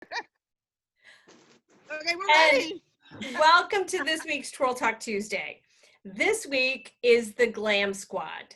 Okay, we're ready. Welcome to this week's Twirl Talk Tuesday. This week is the Glam Squad.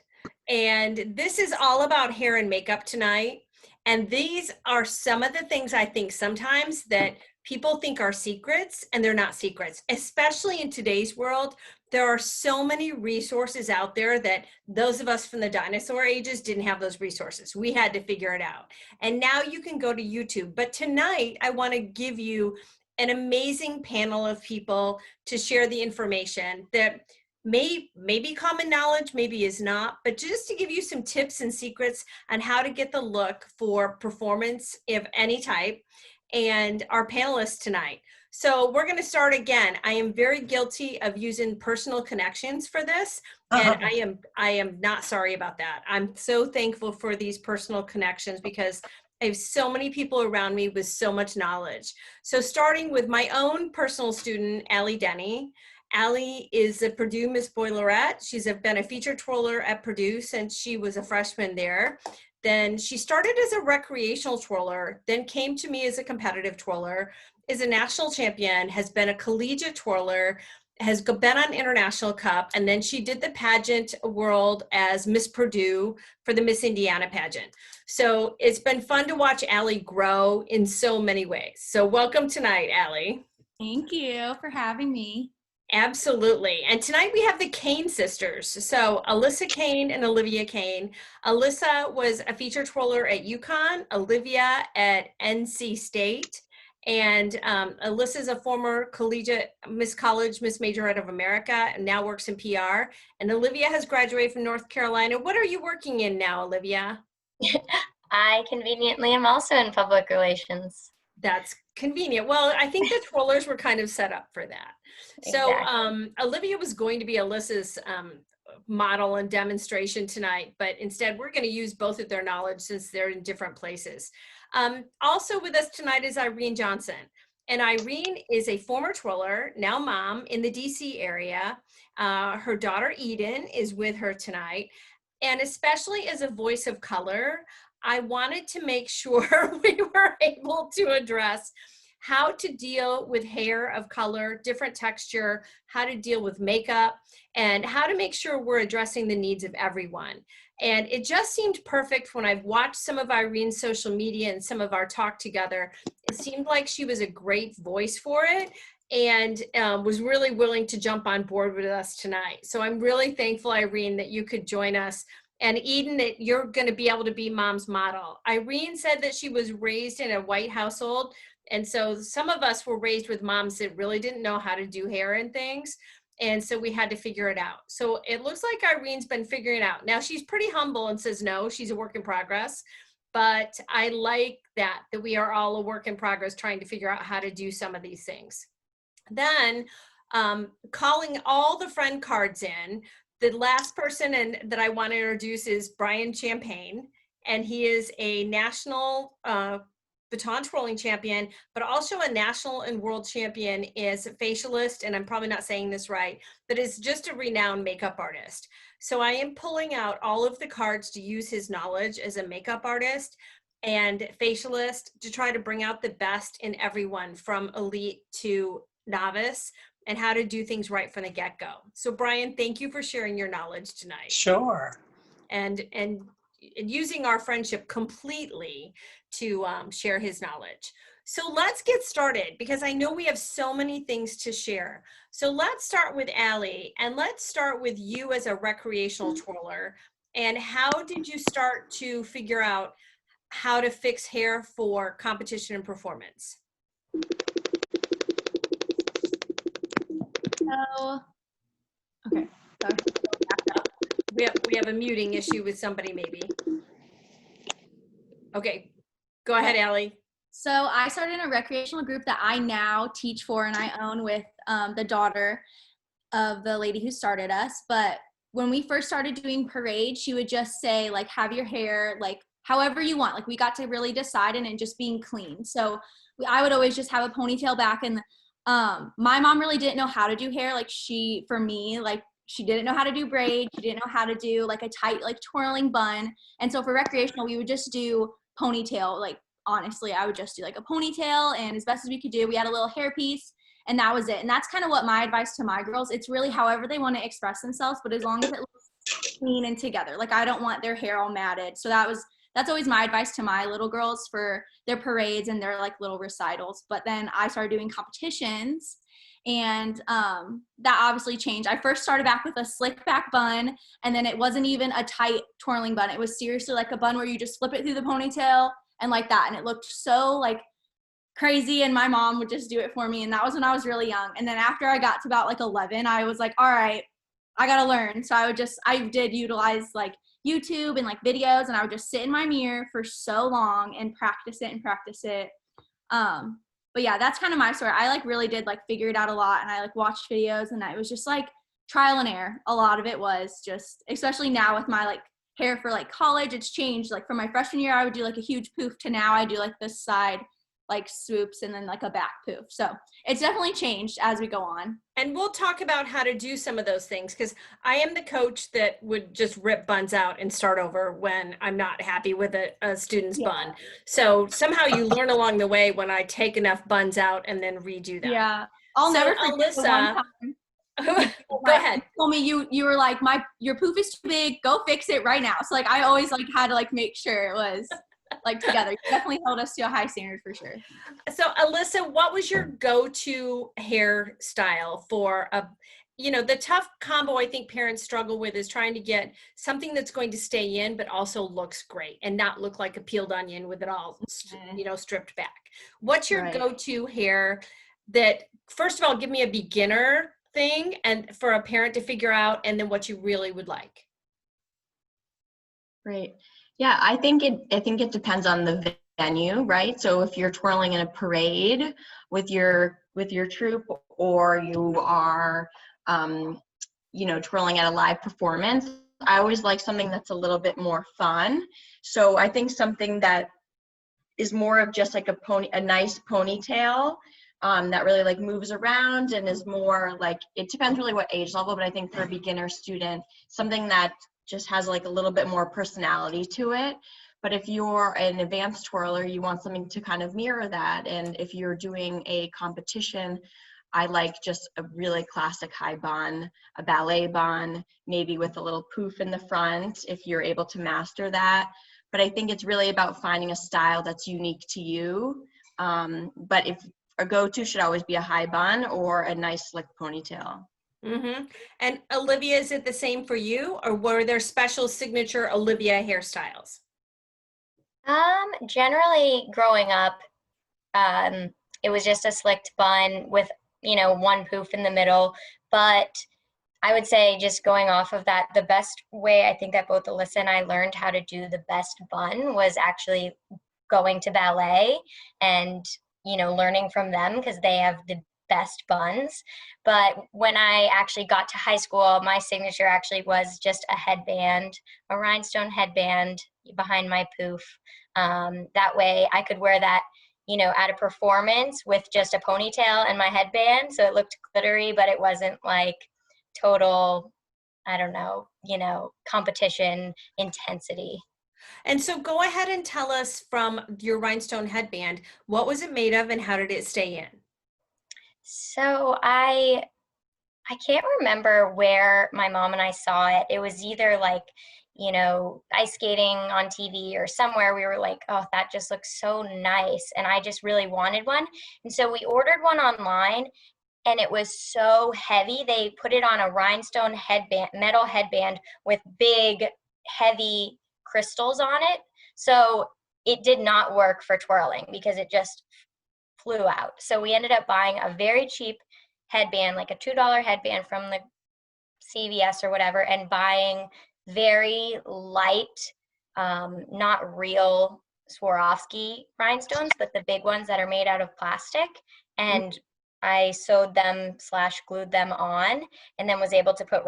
And this is all about hair and makeup tonight. And these are some of the things I think sometimes that people think are secrets, and they're not secrets, especially in today's world. There are so many resources out there that those of us from the dinosaur ages didn't have those resources. We had to figure it out. And now you can go to YouTube. But tonight, I want to give you an amazing panel of people to share the information that may be common knowledge, maybe is not, but just to give you some tips and secrets on how to get the look for performance of any type, and our panelists tonight. So we're going to start again. I am very guilty of using personal connections for this, and I am not sorry about that. I'm so thankful for these personal connections because I have so many people around me with so much knowledge. So starting with my own personal student, Allie Denny. Allie is a Purdue Miss Boilerette. She's been a featured twirler at Purdue since she was a freshman there. Then she started as a recreational twirler, then came to me as a competitive twirler, is a national champion, has been a collegiate twirler, has been on International Cup, and then she did the pageant world as Miss Purdue for the Miss Indiana pageant. So it's been fun to watch Allie grow in so many ways. So welcome tonight, Allie. Thank you for having me. Absolutely. And tonight we have the Kane sisters. So Alyssa Kane and Olivia Kane. Alyssa was a featured twirler at UConn, Olivia at NC State. And Alyssa is a former collegiate Miss College, Miss Majorette of America, and now works in PR. And Olivia has graduated from North Carolina. What are you working in now, Olivia? I conveniently am also in public relations. That's convenient. Well, I think the twirlers were kind of set up for that. So Olivia was going to be Alyssa's model and demonstration tonight, but instead we're going to use both of their knowledge since they're in different places. Also with us tonight is Irene Johnson. And Irene is a former twirler, now mom in the DC area. Her daughter Eden is with her tonight. And especially as a voice of color, I wanted to make sure we were able to address how to deal with hair of color, different texture, how to deal with makeup, and how to make sure we're addressing the needs of everyone. And it just seemed perfect when I've watched some of Irene's social media and some of our talk together. It seemed like she was a great voice for it and was really willing to jump on board with us tonight. So I'm really thankful, Irene, that you could join us. And Eden, that you're going to be able to be mom's model. Irene said that she was raised in a white household. And so some of us were raised with moms that really didn't know how to do hair and things. And so we had to figure it out. So it looks like Irene's been figuring it out. Now she's pretty humble and says, no, she's a work in progress. But I like that we are all a work in progress trying to figure out how to do some of these things. Then calling all the friend cards in. The last person that I want to introduce is Brian Champagne, and he is a national baton twirling champion, but also a national and world champion as a facialist, and I'm probably not saying this right, but is just a renowned makeup artist. So I am pulling out all of the cards to use his knowledge as a makeup artist and facialist to try to bring out the best in everyone from elite to novice, and how to do things right from the get-go. So Brian, thank you for sharing your knowledge tonight. Sure. And using our friendship completely to share his knowledge. So let's get started because I know we have so many things to share. So let's start with Allie, and let's start with you as a recreational twirler. And how did you start to figure out how to fix hair for competition and performance? So, okay. We have a muting issue with somebody maybe. Okay, go ahead, Allie. So I started in a recreational group that I now teach for and I own with the daughter of the lady who started us. But when we first started doing parade, she would just say, like, have your hair, like, however you want. Like, we got to really decide and just being clean. So I would always just have a ponytail back, and my mom really didn't know how to do hair. Like, for me, she didn't know how to do braids. She didn't know how to do like a tight, like, twirling bun. And so for recreational, we would just do ponytail, like honestly, I would just do like a ponytail, and as best as we could do, we had a little hairpiece, and that was it. And that's kind of what my advice to my girls, it's really however they want to express themselves, but as long as it looks clean and together. Like, I don't want their hair all matted. So that's always my advice to my little girls for their parades and their like little recitals. But then I started doing competitions, and that obviously changed. I first started back with a slick back bun, and then it wasn't even a tight twirling bun. It was seriously like a bun where you just flip it through the ponytail and like that. And it looked so like crazy, and my mom would just do it for me. And that was when I was really young. And then after I got to about like 11, I was like, all right, I gotta learn. So I did utilize like YouTube and like videos, and I would just sit in my mirror for so long and practice it. But yeah, that's kind of my story. I like really did like figure it out a lot, and I like watched videos, and it was just like trial and error. A lot of it was just, especially now with my like hair for like college, it's changed. Like from my freshman year, I would do like a huge poof to now I do like this side like swoops and then like a back poof. So it's definitely changed as we go on. And we'll talk about how to do some of those things, because I am the coach that would just rip buns out and start over when I'm not happy with a student's bun. So somehow you learn along the way when I take enough buns out and then redo them. Yeah. I'll So, never forget the one time. Go ahead. You told me you were like, your poof is too big, go fix it right now. So like I always like had to like make sure it was like together. You definitely held us to a high standard for sure. So Alyssa, what was your go-to hairstyle for the tough combo I think parents struggle with is trying to get something that's going to stay in but also looks great and not look like a peeled onion with it all stripped back. What's your go-to hair that, first of all, give me a beginner thing and for a parent to figure out, and then what you really would like? Great. Yeah, I think it depends on the venue, right? So if you're twirling in a parade with your troupe, or you are twirling at a live performance, I always like something that's a little bit more fun. So I think something that is more of just like a nice ponytail that really like moves around and is more like, it depends really what age level, but I think for a beginner student, something that just has like a little bit more personality to it. But if you're an advanced twirler, you want something to kind of mirror that. And if you're doing a competition, I like just a really classic high bun, a ballet bun, maybe with a little poof in the front, if you're able to master that. But I think it's really about finding a style that's unique to you. But if a go-to should always be a high bun or a nice slick ponytail. Mm-hmm. And Olivia, is it the same for you, or were there special signature Olivia hairstyles? Generally growing up, it was just a slicked bun with, one poof in the middle. But I would say, just going off of that, the best way I think that both Alyssa and I learned how to do the best bun was actually going to ballet and, learning from them, because they have the best buns. But when I actually got to high school, my signature actually was just a headband, a rhinestone headband behind my poof. That way I could wear that, at a performance with just a ponytail and my headband. So it looked glittery, but it wasn't like total, I don't know, competition intensity. And so go ahead and tell us, from your rhinestone headband, what was it made of and how did it stay in? So I can't remember where my mom and I saw it. It was either like, ice skating on TV or somewhere. We were like, oh, that just looks so nice. And I just really wanted one. And so we ordered one online, and it was so heavy. They put it on a rhinestone headband, metal headband with big, heavy crystals on it. So it did not work for twirling because it just flew out. So we ended up buying a very cheap headband, like a $2 headband from the CVS or whatever, and buying very light, not real Swarovski rhinestones, but the big ones that are made out of plastic. And I sewed them / glued them on, and then was able to put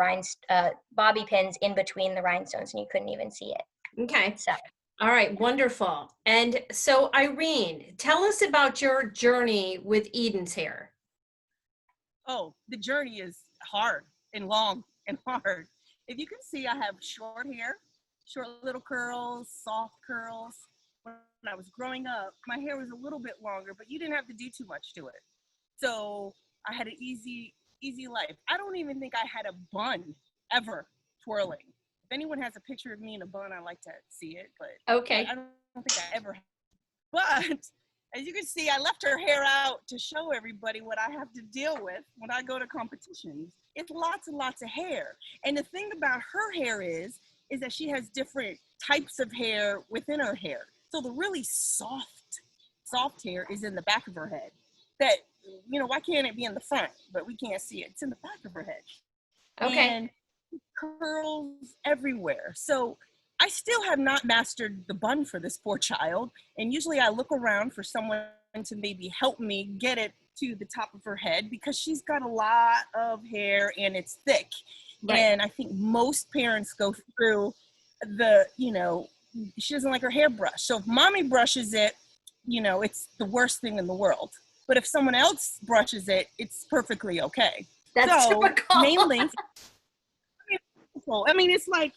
bobby pins in between the rhinestones, and you couldn't even see it. Okay. So. All right, wonderful. And so Irene, tell us about your journey with Eden's hair. Oh, the journey is hard and long and hard. If you can see, I have short hair, short little curls, soft curls. When I was growing up, my hair was a little bit longer, but you didn't have to do too much to it. So I had an easy life. I don't even think I had a bun ever twirling. If anyone has a picture of me in a bun, I like to see it, but Okay. I don't think I ever. But as you can see, I left her hair out to show everybody what I have to deal with when I go to competitions. It's lots and lots of hair. And the thing about her hair is that she has different types of hair within her hair. So the really soft hair is in the back of her head. That, you know, why can't it be in the front? But we can't see it. It's in the back of her head. Okay. And curls everywhere. So I still have not mastered the bun for this poor child. And usually I look around for someone to maybe help me get it to the top of her head because she's got a lot of hair and it's thick. Right. And I think most parents go through she doesn't like her hair brushed. So if mommy brushes it, it's the worst thing in the world. But if someone else brushes it, it's perfectly okay. That's typical. Mainly, I mean, it's like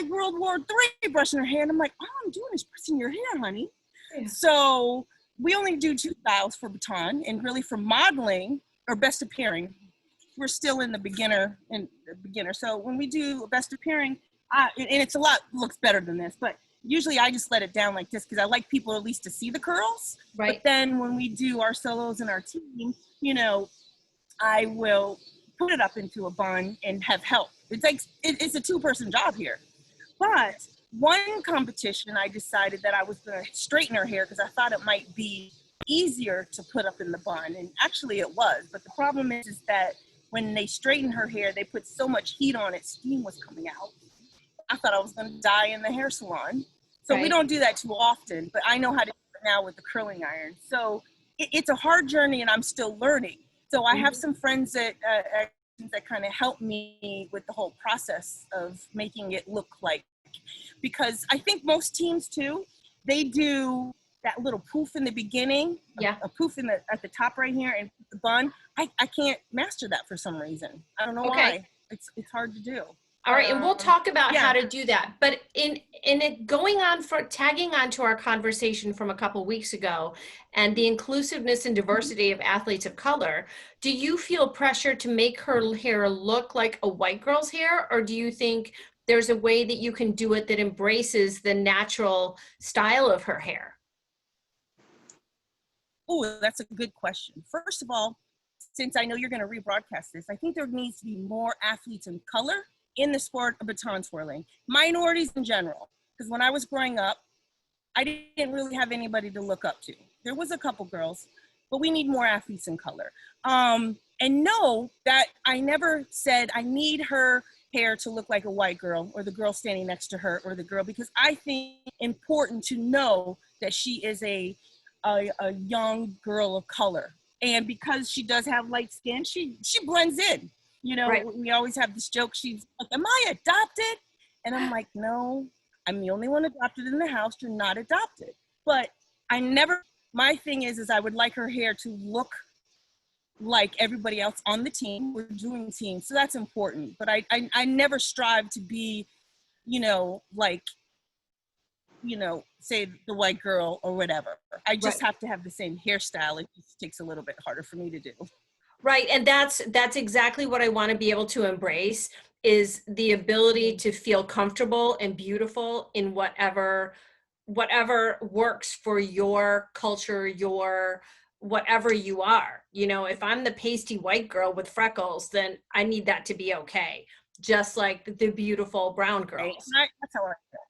World War III brushing her hair. And I'm like, all I'm doing is brushing your hair, honey. Yeah. So we only do 2 styles for baton, and really for modeling or best appearing, we're still in the beginner. So when we do best appearing, and it's looks better than this, but usually I just let it down like this because I like people at least to see the curls. Right. But then when we do our solos and our team, I will put it up into a bun and have help. It's like, it's a 2-person job here. But one competition, I decided that I was going to straighten her hair because I thought it might be easier to put up in the bun. And actually it was. But the problem is that when they straightened her hair, they put so much heat on it, steam was coming out. I thought I was going to die in the hair salon. So we don't do that too often, but I know how to do it now with the curling iron. So it's a hard journey and I'm still learning. So I have some friends that kind of help me with the whole process of making it look like, because I think most teams too, they do that little poof in the beginning, a poof at the top right here and the bun. I can't master that for some reason. I don't know why. It's hard to do. All right, and we'll talk about how to do that. But in it going on tagging on to our conversation from a couple weeks ago and the inclusiveness and diversity of athletes of color, do you feel pressure to make her hair look like a white girl's hair, or do you think there's a way that you can do it that embraces the natural style of her hair? Oh, that's a good question. First of all, since I know you're going to rebroadcast this, I think there needs to be more athletes in color in the sport of baton twirling, minorities in general. Because when I was growing up, I didn't really have anybody to look up to. There was a couple girls, but we need more athletes in color. And know that I never said I need her hair to look like a white girl or the girl standing next to her or the girl, because I think it's important to know that she is a young girl of color. And because she does have light skin, she blends in. We always have this joke. She's like, am I adopted? And I'm like, no, I'm the only one adopted in the house. You're not adopted. But my thing is I would like her hair to look like everybody else on the team. We're doing teams, so that's important. But I never strive to be, say the white girl or whatever. I just have to have the same hairstyle. It just takes a little bit harder for me to do. Right, and that's exactly what I want to be able to embrace, is the ability to feel comfortable and beautiful in whatever works for your culture, your whatever you are. If I'm the pasty white girl with freckles, then I need that to be okay, just like the beautiful brown girls. Right. That's how I feel.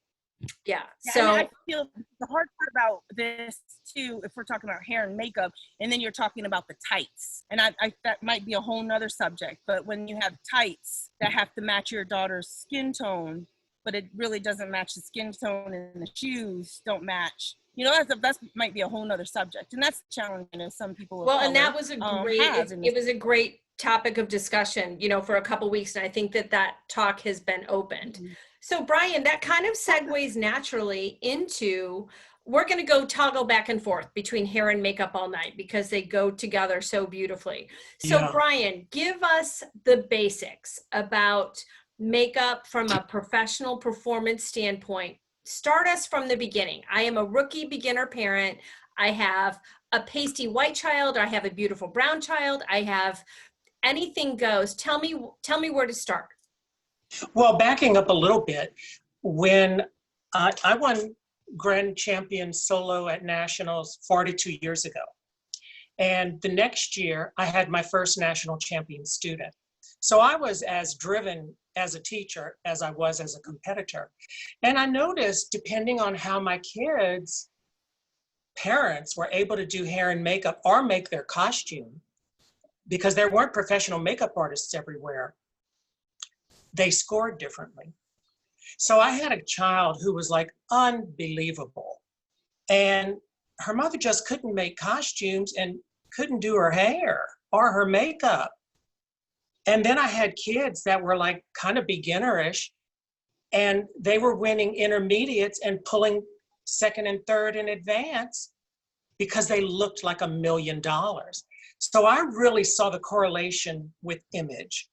Yeah. So I feel the hard part about this too, if we're talking about hair and makeup, and then you're talking about the tights, and I that might be a whole nother subject, but when you have tights that have to match your daughter's skin tone, but it really doesn't match the skin tone, and the shoes don't match, that might be a whole nother subject, and that's challenging as some people. Well, and that was a great, it was a great topic of discussion, for a couple weeks, and I think that talk has been opened. Mm-hmm. So Brian, that kind of segues naturally into, we're going to go toggle back and forth between hair and makeup all night because they go together so beautifully. So Brian, give us the basics about makeup from a professional performance standpoint start us from the beginning. I am a rookie beginner parent. I have a pasty white child. I have a beautiful brown child. I have anything goes. Tell me where to start. Well, backing up a little bit, when I won Grand Champion Solo at Nationals 42 years ago. And the next year, I had my first national champion student. So I was as driven as a teacher as I was as a competitor. And I noticed, depending on how my kids' parents were able to do hair and makeup or make their costume, because there weren't professional makeup artists everywhere, they scored differently. So I had a child who was like unbelievable. And her mother just couldn't make costumes and couldn't do her hair or her makeup. And then I had kids that were like kind of beginnerish, and they were winning intermediates and pulling second and third in advance because they looked like $1 million. So I really saw the correlation with image.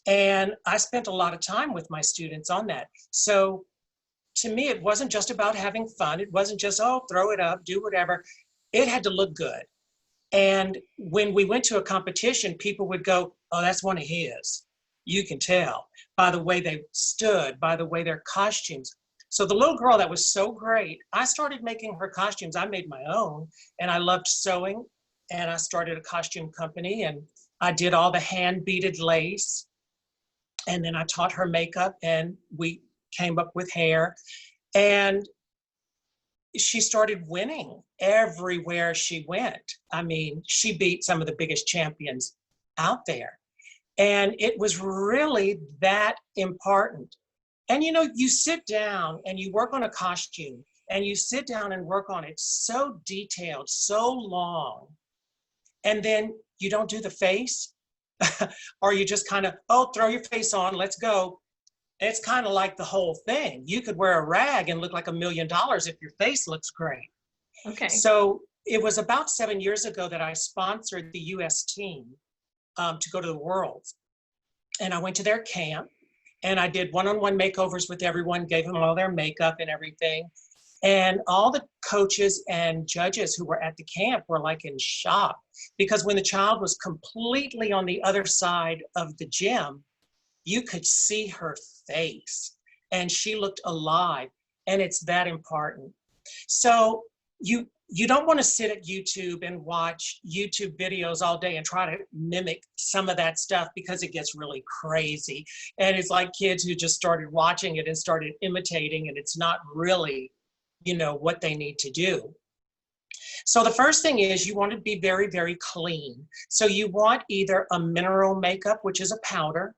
And I spent a lot of time with my students on that. So to me, it wasn't just about having fun. It wasn't just, oh, throw it up, do whatever. It had to look good. And when we went to a competition, people would go, oh, that's one of his. You can tell by the way they stood, by the way their costumes. So the little girl that was so great, I started making her costumes. I made my own, and I loved sewing, and I started a costume company, and I did all the hand beaded lace. And then I taught her makeup, and we came up with hair. And she started winning everywhere she went. I mean, she beat some of the biggest champions out there. And it was really that important. And you know, you sit down and you work on a costume, and you sit down and work on it so detailed, so long, and then you don't do the face. Or you just kind of, oh, throw your face on, let's go. It's kind of like the whole thing. You could wear a rag and look like $1 million if your face looks great. Okay. So it was about 7 years ago that I sponsored the US team to go to the Worlds. And I went to their camp, and I did one-on-one makeovers with everyone, gave them all their makeup and everything. And all the coaches and judges who were at the camp were like in shock, because when the child was completely on the other side of the gym, you could see her face and she looked alive, and it's that important. So you don't want to sit at YouTube and watch YouTube videos all day and try to mimic some of that stuff, because it gets really crazy. And it's like kids who just started watching it and started imitating, and it's not really, you know, what they need to do. So the first thing is you want to be very, very clean. So you want either a mineral makeup, which is a powder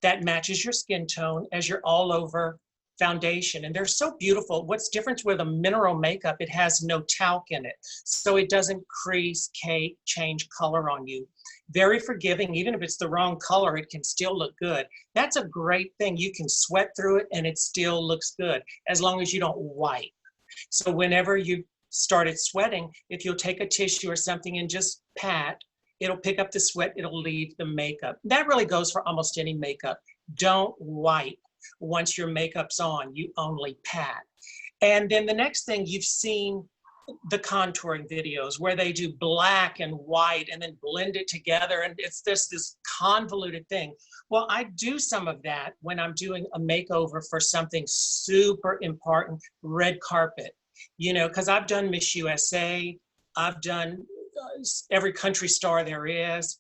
that matches your skin tone as your all over foundation. And they're so beautiful. What's different with a mineral makeup, it has no talc in it. So it doesn't crease, cake, change color on you. Very forgiving. Even if it's the wrong color, it can still look good. That's a great thing. You can sweat through it and it still looks good, as long as you don't wipe. So whenever you started sweating, if you'll take a tissue or something and just pat, it'll pick up the sweat, it'll leave the makeup. That really goes for almost any makeup. Don't wipe. Once your makeup's on, you only pat. And then the next thing, you've seen the contouring videos where they do black and white and then blend it together, and it's just this convoluted thing. Well, I do some of that when I'm doing a makeover for something super important, red carpet, you know, because I've done Miss USA, I've done every country star there is,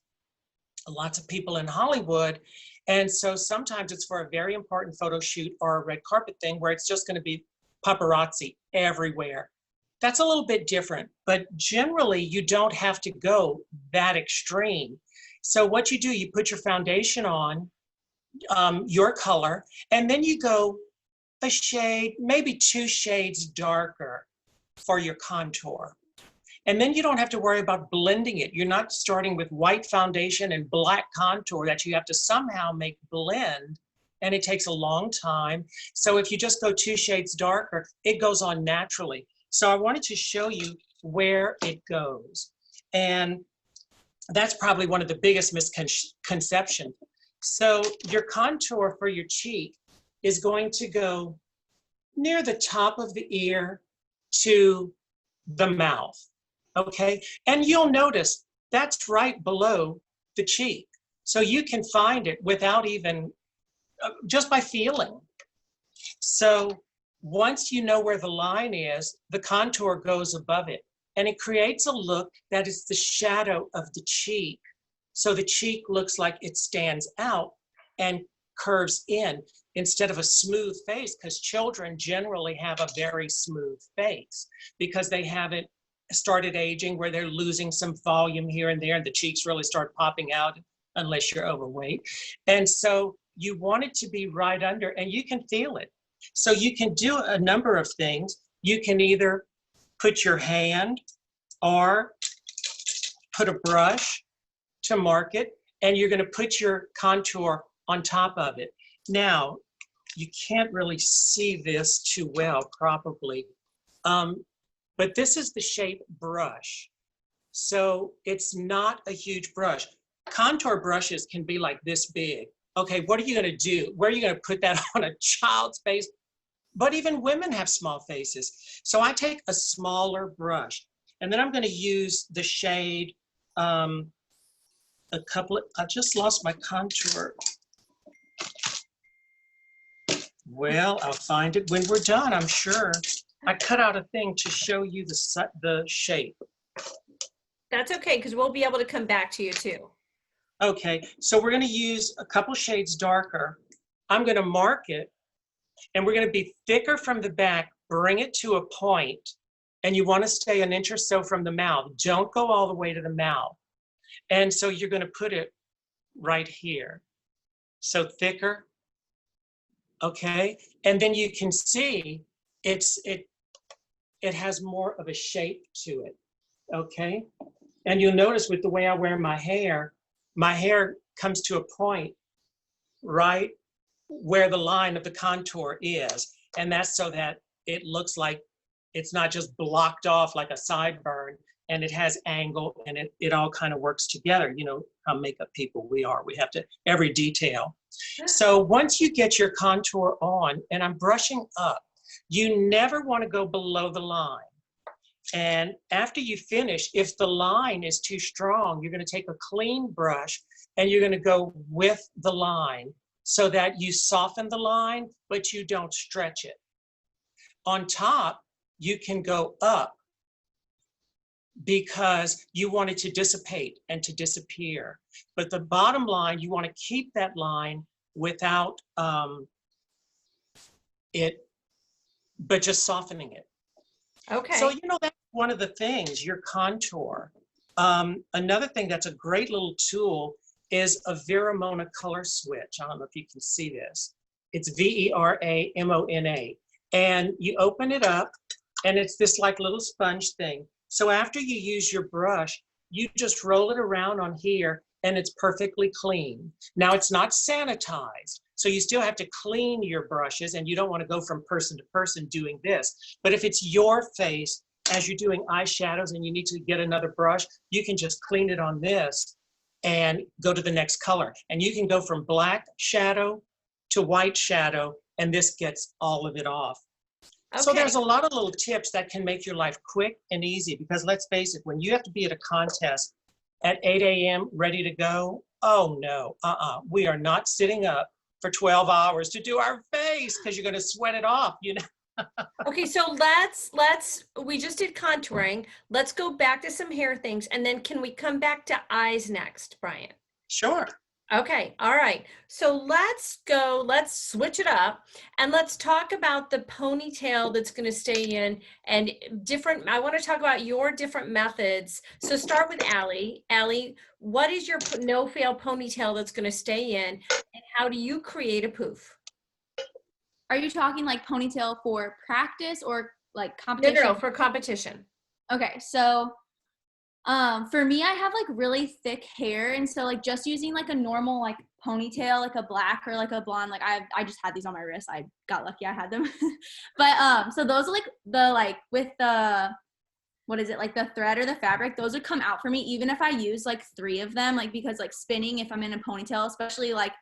lots of people in Hollywood. And so sometimes it's for a very important photo shoot or a red carpet thing where it's just going to be paparazzi everywhere. That's a little bit different, but generally you don't have to go that extreme. So what you do, you put your foundation on, your color, and then you go a shade, maybe 2 shades darker for your contour. And then you don't have to worry about blending it. You're not starting with white foundation and black contour that you have to somehow make blend, and it takes a long time. So if you just go 2 shades darker, it goes on naturally. So I wanted to show you where it goes. And that's probably one of the biggest misconceptions. So your contour for your cheek is going to go near the top of the ear to the mouth, okay? And you'll notice that's right below the cheek. So you can find it without even, just by feeling. So once you know where the line is, the contour goes above it, and it creates a look that is the shadow of the cheek. So the cheek looks like it stands out and curves in instead of a smooth face, because children generally have a very smooth face because they haven't started aging where they're losing some volume here and there, and the cheeks really start popping out unless you're overweight. And so you want it to be right under, and you can feel it. So you can do a number of things. You can either put your hand or put a brush to mark it, and you're going to put your contour on top of it. Now, you can't really see this too well, probably, but this is the shape brush. So it's not a huge brush. Contour brushes can be like this big. Okay, what are you going to do? Where are you going to put that on a child's face? But even women have small faces. So I take a smaller brush, and then I'm going to use the shade, I just lost my contour. Well, I'll find it when we're done, I'm sure. I cut out a thing to show you the shape. That's okay, because we'll be able to come back to you too. Okay, so we're going to use a couple shades darker. I'm going to mark it, and we're going to be thicker from the back, bring it to a point, and you want to stay an inch or so from the mouth. Don't go all the way to the mouth. And so you're going to put it right here. So thicker, okay? And then you can see it has more of a shape to it, okay? And you'll notice with the way I wear my hair comes to a point right where the line of the contour is. And that's so that it looks like it's not just blocked off like a sideburn, and it has angle, and it all kind of works together. You know how makeup people we are. We have to, every detail. So once you get your contour on, and I'm brushing up, you never want to go below the line. And after you finish, if the line is too strong, you're going to take a clean brush and you're going to go with the line so that you soften the line, but you don't stretch it. On top, you can go up because you want it to dissipate and to disappear. But the bottom line, you want to keep that line without but just softening it. Okay. So, you know, that's one of the things, your contour. Another thing that's a great little tool is a Veramona color switch. I don't know if you can see this. It's Veramona. And you open it up, and it's this like little sponge thing. So after you use your brush, you just roll it around on here, and it's perfectly clean. Now, it's not sanitized, so you still have to clean your brushes, and you don't want to go from person to person doing this. But if it's your face, as you're doing eyeshadows and you need to get another brush, you can just clean it on this and go to the next color. And you can go from black shadow to white shadow, and this gets all of it off. Okay. So there's a lot of little tips that can make your life quick and easy, because let's face it, when you have to be at a contest at 8 a.m. ready to go, oh no, we are not sitting up for 12 hours to do our face, because you're going to sweat it off, you know. Okay, so we just did contouring. Let's go back to some hair things, and then can we come back to eyes next, Brian? Sure. Okay, all right. So let's switch it up, and let's talk about the ponytail that's going to stay in, and I want to talk about your different methods. So start with Allie. Allie, what is your no-fail ponytail that's going to stay in, and how do you create a poof? Are you talking like ponytail for practice or like competition? No, for competition. Okay, so for me, I have like really thick hair, and so like just using like a normal like ponytail, like a black or like a blonde, like I just had these on my wrist. I got lucky I had them. But so those are like the with the, what is it, like the thread or the fabric, those would come out for me even if I use like 3 of them, like because like spinning if I'm in a ponytail, especially like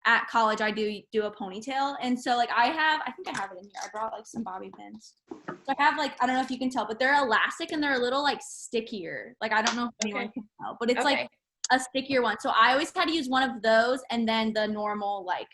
at college I do a ponytail. And so like I think I have it in here. I brought like some bobby pins. So I have like, I don't know if you can tell, but they're elastic and they're a little like stickier. Like I don't know if anyone can tell, but it's like a stickier one. So I always had to use one of those and then the normal like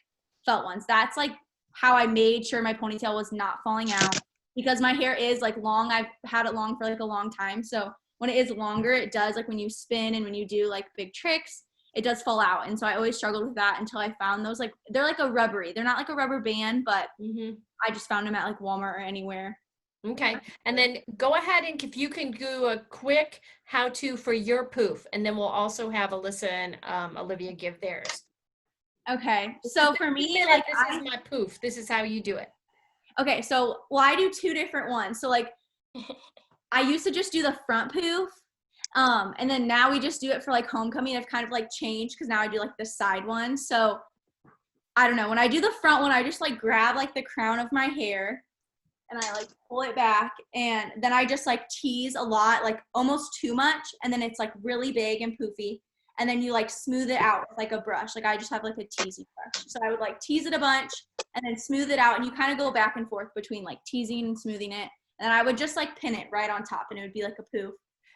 felt ones. That's like how I made sure my ponytail was not falling out, because my hair is like long. I've had it long for like a long time. So when it is longer, it does, like when you spin and when you do like big tricks, it does fall out. And so I always struggled with that until I found those. Like they're like a rubbery. They're not like a rubber band, but I just found them at like Walmart or anywhere. Okay. And then go ahead and if you can do a quick how-to for your poof, and then we'll also have Alyssa and Olivia give theirs. Okay. So for me, like this is my poof. This is how you do it. Okay. So, well, I do two different ones. So like I used to just do the front poof. And then now we just do it for like homecoming. I've kind of like changed because now I do like the side one. So I don't know. When I do the front one, I just like grab like the crown of my hair and I like pull it back. And then I just like tease a lot, like almost too much. And then it's like really big and poofy. And then you like smooth it out with like a brush. Like I just have like a teasing brush. So I would like tease it a bunch and then smooth it out. And you kind of go back and forth between like teasing and smoothing it. And then I would just like pin it right on top and it would be like a poof.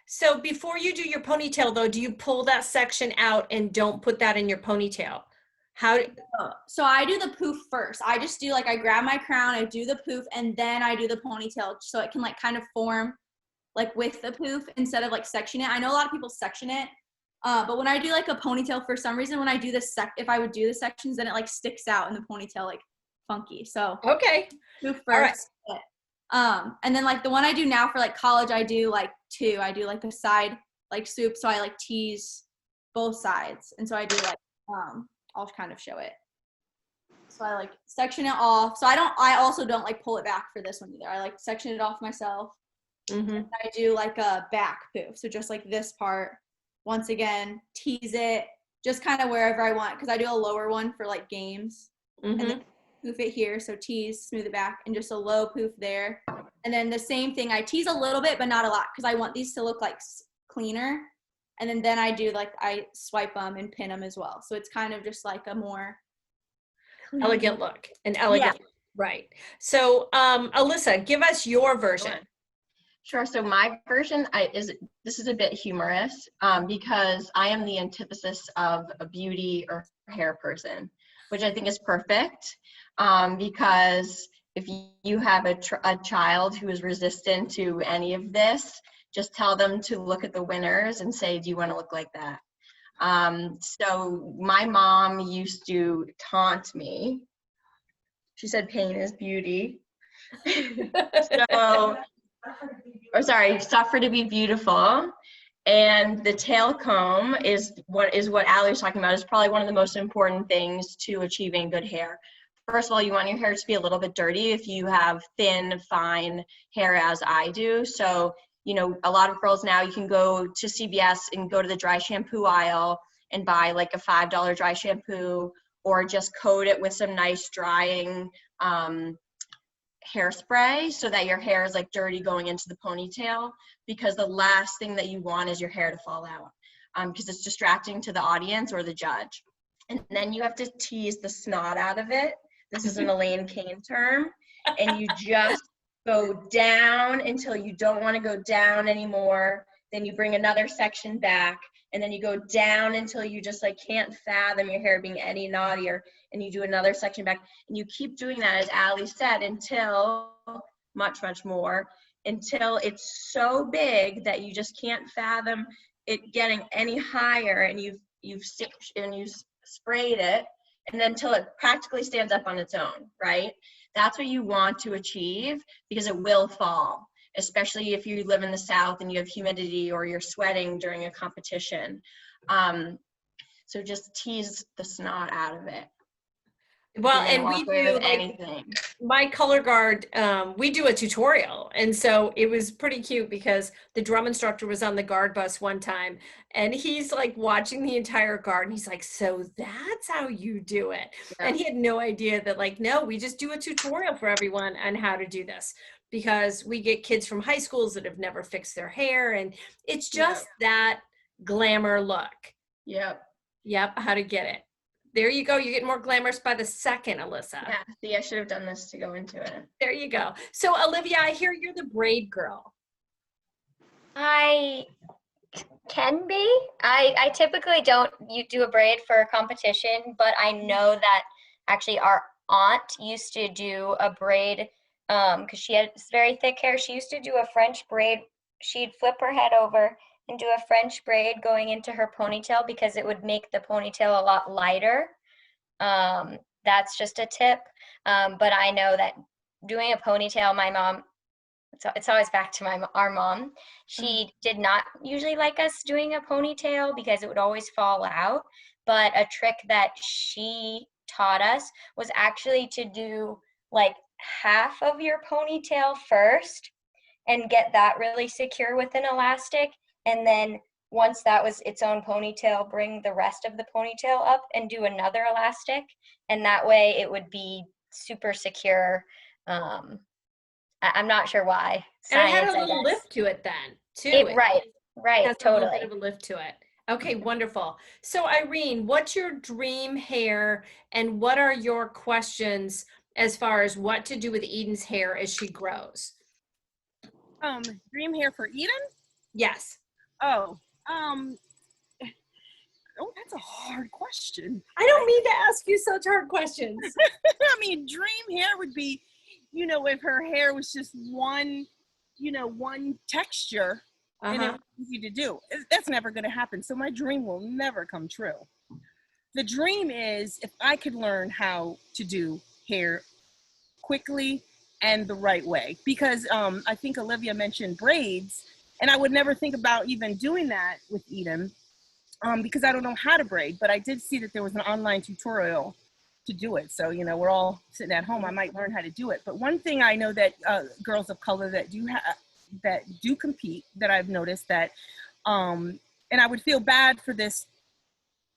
So before you do your ponytail though, do you pull that section out and don't put that in your ponytail? So I do the poof first. I just do like, I grab my crown, I do the poof, and then I do the ponytail so it can like kind of form like with the poof instead of like section it. I know a lot of people section it, but when I do like a ponytail, for some reason, when I do this if I would do the sections, then it like sticks out in the ponytail like funky. So okay, poof first. And then like the one I do now for like college, I do like two. I do like a side like swoop, so I like tease both sides, and so I do like I'll kind of show it. So I like section it off. So I also don't like pull it back for this one either. I like section it off myself. And I do like a back poof. So just like this part, once again, tease it just kind of wherever I want, because I do a lower one for like games. And then poof it here. So tease, smooth it back, and just a low poof there. And then the same thing, I tease a little bit, but not a lot, because I want these to look like cleaner. And then I do like, I swipe them and pin them as well. So it's kind of just like a more elegant look, an elegant, right. So Alyssa, give us your version. Sure. So my version this is a bit humorous because I am the antithesis of a beauty or hair person, which I think is perfect because if you have a child who is resistant to any of this, just tell them to look at the winners and say, do you want to look like that? So my mom used to taunt me. She said pain is beauty. Suffer to be beautiful. And the tail comb is what Allie was talking about, is probably one of the most important things to achieving good hair. First of all, you want your hair to be a little bit dirty if you have thin, fine hair, as I do. So you know, a lot of girls now, you can go to CVS and go to the dry shampoo aisle and buy like a $5 dry shampoo, or just coat it with some nice drying hairspray so that your hair is like dirty going into the ponytail, because the last thing that you want is your hair to fall out because it's distracting to the audience or the judge. And then you have to tease the snot out of it. This is an Elaine Kane term. And you just go down until you don't want to go down anymore. Then you bring another section back, and then you go down until you just like can't fathom your hair being any naughtier, and you do another section back, and you keep doing that, as Allie said, until much more, until it's so big that you just can't fathom it getting any higher, and you've sprayed it, and then until it practically stands up on its own, right? That's what you want to achieve, because it will fall, especially if you live in the South and you have humidity or you're sweating during a competition. So just tease the snot out of it. Well, and we do anything. My color guard, we do a tutorial. And so it was pretty cute because the drum instructor was on the guard bus one time, and he's like watching the entire guard, and he's like, so that's how you do it. Yeah. And he had no idea that, like, no, we just do a tutorial for everyone on how to do this, because we get kids from high schools that have never fixed their hair, and it's just that glamour look. Yep. How to get it. There you go. You get more glamorous by the second, Alyssa. Yeah, see, I should have done this to go into it. There you go. So Olivia, I hear you're the braid girl. I can be. I typically don't do a braid for a competition, but I know that actually our aunt used to do a braid because she had very thick hair. She used to do a French braid. She'd flip her head over and do a French braid going into her ponytail because it would make the ponytail a lot lighter. That's just a tip. But I know that doing a ponytail, my mom, it's always back to our mom. She did not usually like us doing a ponytail because it would always fall out. But a trick that she taught us was actually to do like half of your ponytail first and get that really secure with an elastic. And then once that was its own ponytail, bring the rest of the ponytail up and do another elastic. And that way it would be super secure. I'm not sure why. Science, and it had a I little guess. lift to it then, too. Right, has totally. A little bit of a lift to it. Okay, wonderful. So Irene, what's your dream hair and what are your questions as far as what to do with Eden's hair as she grows? Dream hair for Eden? Yes. Oh, that's a hard question. I don't mean to ask you such hard questions. I mean, dream hair would be, if her hair was just one texture and it was easy to do. That's never going to happen. So my dream will never come true. The dream is if I could learn how to do hair quickly and the right way, because I think Olivia mentioned braids, and I would never think about even doing that with Eden because I don't know how to braid, but I did see that there was an online tutorial to do it. So, we're all sitting at home. I might learn how to do it. But one thing I know that girls of color that do compete, that I've noticed that, and I would feel bad for this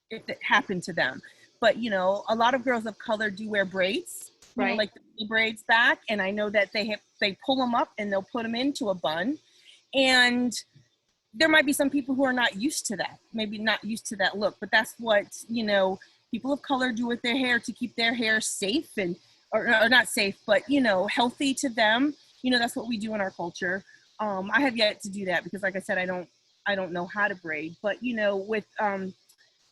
if it happened to them. But, a lot of girls of color do wear braids, like the braids back. And I know that they pull them up and they'll put them into a bun. And there might be some people who are not used to that, maybe not used to that look, but that's what, people of color do with their hair to keep their hair safe or not safe, but, healthy to them. That's what we do in our culture. I have yet to do that because, like I said, I don't know how to braid, but, with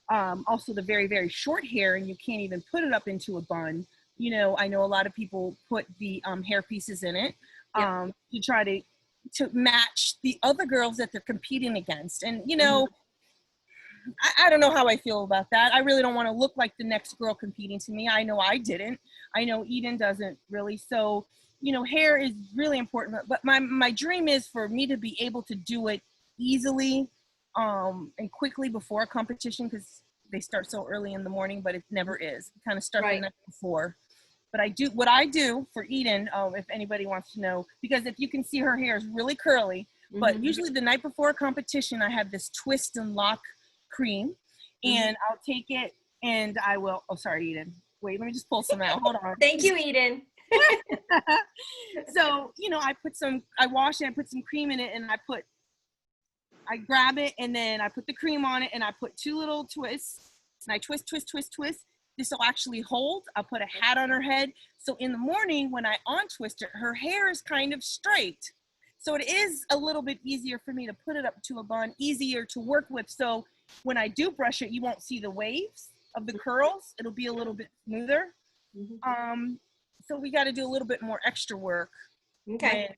also the very, very short hair and you can't even put it up into a bun. I know a lot of people put the hair pieces in it to try to match the other girls that they're competing against. And, I don't know how I feel about that. I really don't want to look like the next girl competing to me. I know I didn't. I know Eden doesn't really. So, hair is really important. But my dream is for me to be able to do it easily and quickly before a competition, because they start so early in the morning, but it never is. It kind of starts the night before. But what I do for Eden, if anybody wants to know, because if you can see, her hair is really curly, but usually the night before a competition, I have this twist and lock cream, and I'll take it and I will, oh, sorry, Eden. Wait, let me just pull some out. Hold on. Thank you, Eden. So, I wash it, I put some cream in it, and I grab it, and then I put the cream on it, and I put 2 little twists, and I twist. This will actually hold. I'll put a hat on her head. So in the morning when I untwist it, her hair is kind of straight. So it is a little bit easier for me to put it up to a bun, easier to work with. So when I do brush it, you won't see the waves of the curls. It'll be a little bit smoother. So we got to do a little bit more extra work. Okay.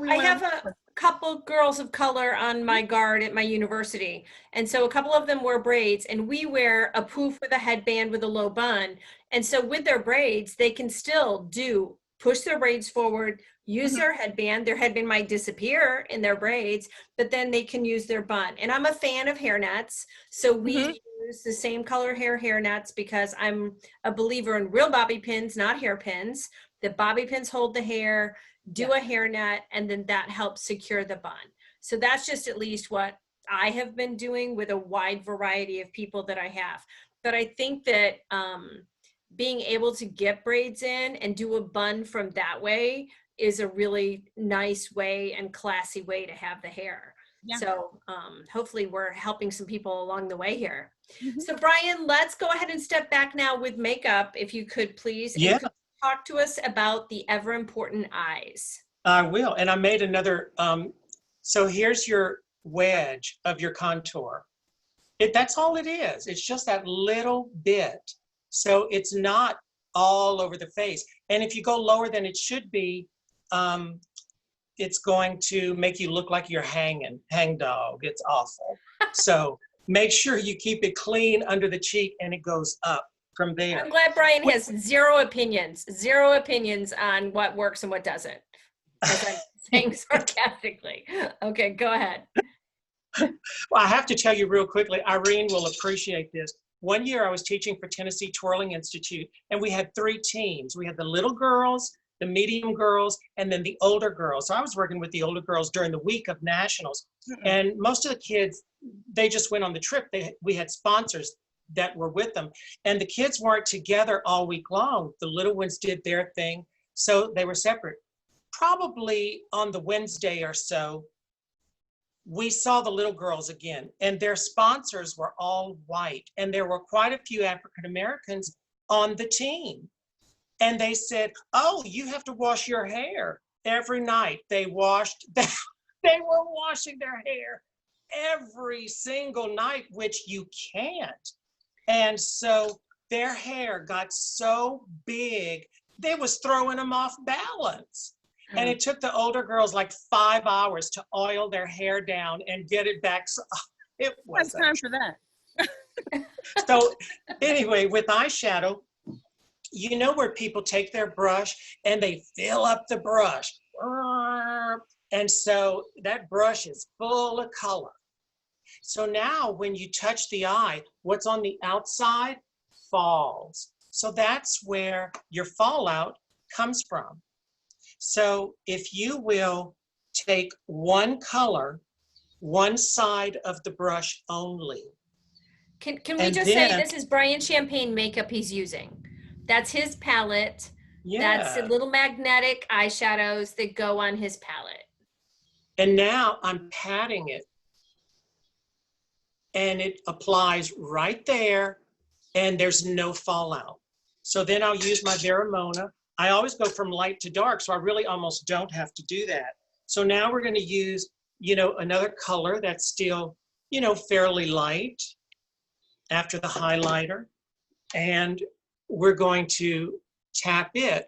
I have a couple girls of color on my guard at my university. And so a couple of them wear braids, and we wear a poof with a headband with a low bun. And so with their braids, they can still push their braids forward, use their headband. Their headband might disappear in their braids, but then they can use their bun. And I'm a fan of hair nets. So we use the same color hair nets because I'm a believer in real bobby pins, not hairpins. The bobby pins hold the hair, do a hairnet, and then that helps secure the bun. So that's just at least what I have been doing with a wide variety of people that I have. But I think that being able to get braids in and do a bun from that way is a really nice way and classy way to have the hair. Yeah. So hopefully we're helping some people along the way here. Mhm. So Brian, let's go ahead and step back now with makeup, if you could please. And Yeah. could you talk to us about the ever important eyes? I will. And I made another, so here's your wedge of your contour. That's all it is. It's just that little bit. So it's not all over the face. And if you go lower than it should be, it's going to make you look like you're hang dog. It's awful. So make sure you keep it clean under the cheek and it goes up from there. I'm glad Brian has zero opinions on what works and what doesn't. As I'm saying sarcastically. Okay, go ahead. Well, I have to tell you real quickly, Irene will appreciate this. One year I was teaching for Tennessee Twirling Institute, and we had 3 teams. We had the little girls, the medium girls, and then the older girls. So I was working with the older girls during the week of nationals. And most of the kids, they just went on the trip. We had sponsors that were with them. And the kids weren't together all week long. The little ones did their thing, so they were separate. Probably on the Wednesday or so, we saw the little girls again, and their sponsors were all white, and there were quite a few African Americans on the team. And they said, oh, you have to wash your hair every night. They were washing their hair every single night, which you can't. And so their hair got so big, they was throwing them off balance. And it took the older girls like 5 hours to oil their hair down and get it back. So it was time for that. So anyway, with eyeshadow, you know where people take their brush and they fill up the brush. And so that brush is full of color. So now when you touch the eye, what's on the outside falls. So that's where your fallout comes from. So if you will take one color, one side of the brush only. Can we just say this is Brian Champagne makeup he's using? That's his palette. Yeah. That's the little magnetic eyeshadows that go on his palette. And now I'm patting it. And it applies right there, and there's no fallout. So then I'll use my Veramona. I always go from light to dark, so I really almost don't have to do that. So now we're going to use, another color that's still, fairly light after the highlighter. And we're going to tap it.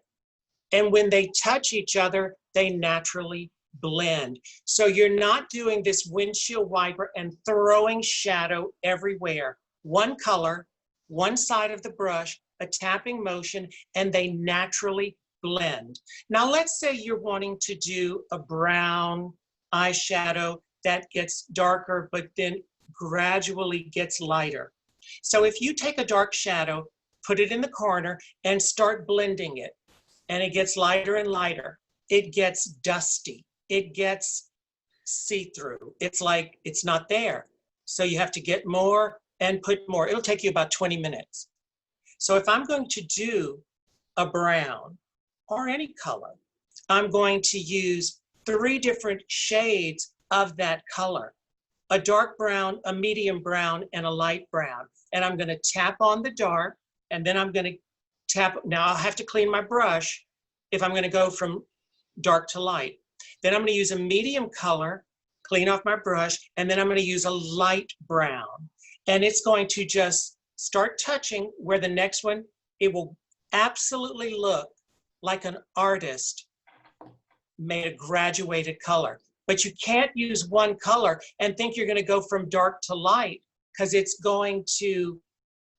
And when they touch each other, they naturally blend. So you're not doing this windshield wiper and throwing shadow everywhere. One color, one side of the brush, a tapping motion, and they naturally blend. Now let's say you're wanting to do a brown eyeshadow that gets darker but then gradually gets lighter. So if you take a dark shadow, put it in the corner and start blending it, and it gets lighter and lighter, it gets dusty, it gets see-through. It's like it's not there. So you have to get more and put more. It'll take you about 20 minutes. So if I'm going to do a brown or any color, I'm going to use 3 different shades of that color, a dark brown, a medium brown, and a light brown. And I'm going to tap on the dark, and then I'm going to tap. Now I'll have to clean my brush if I'm going to go from dark to light. Then I'm going to use a medium color, clean off my brush, and then I'm going to use a light brown. And it's going to just start touching where the next one, it will absolutely look like an artist made a graduated color. But you can't use one color and think you're going to go from dark to light, because it's going to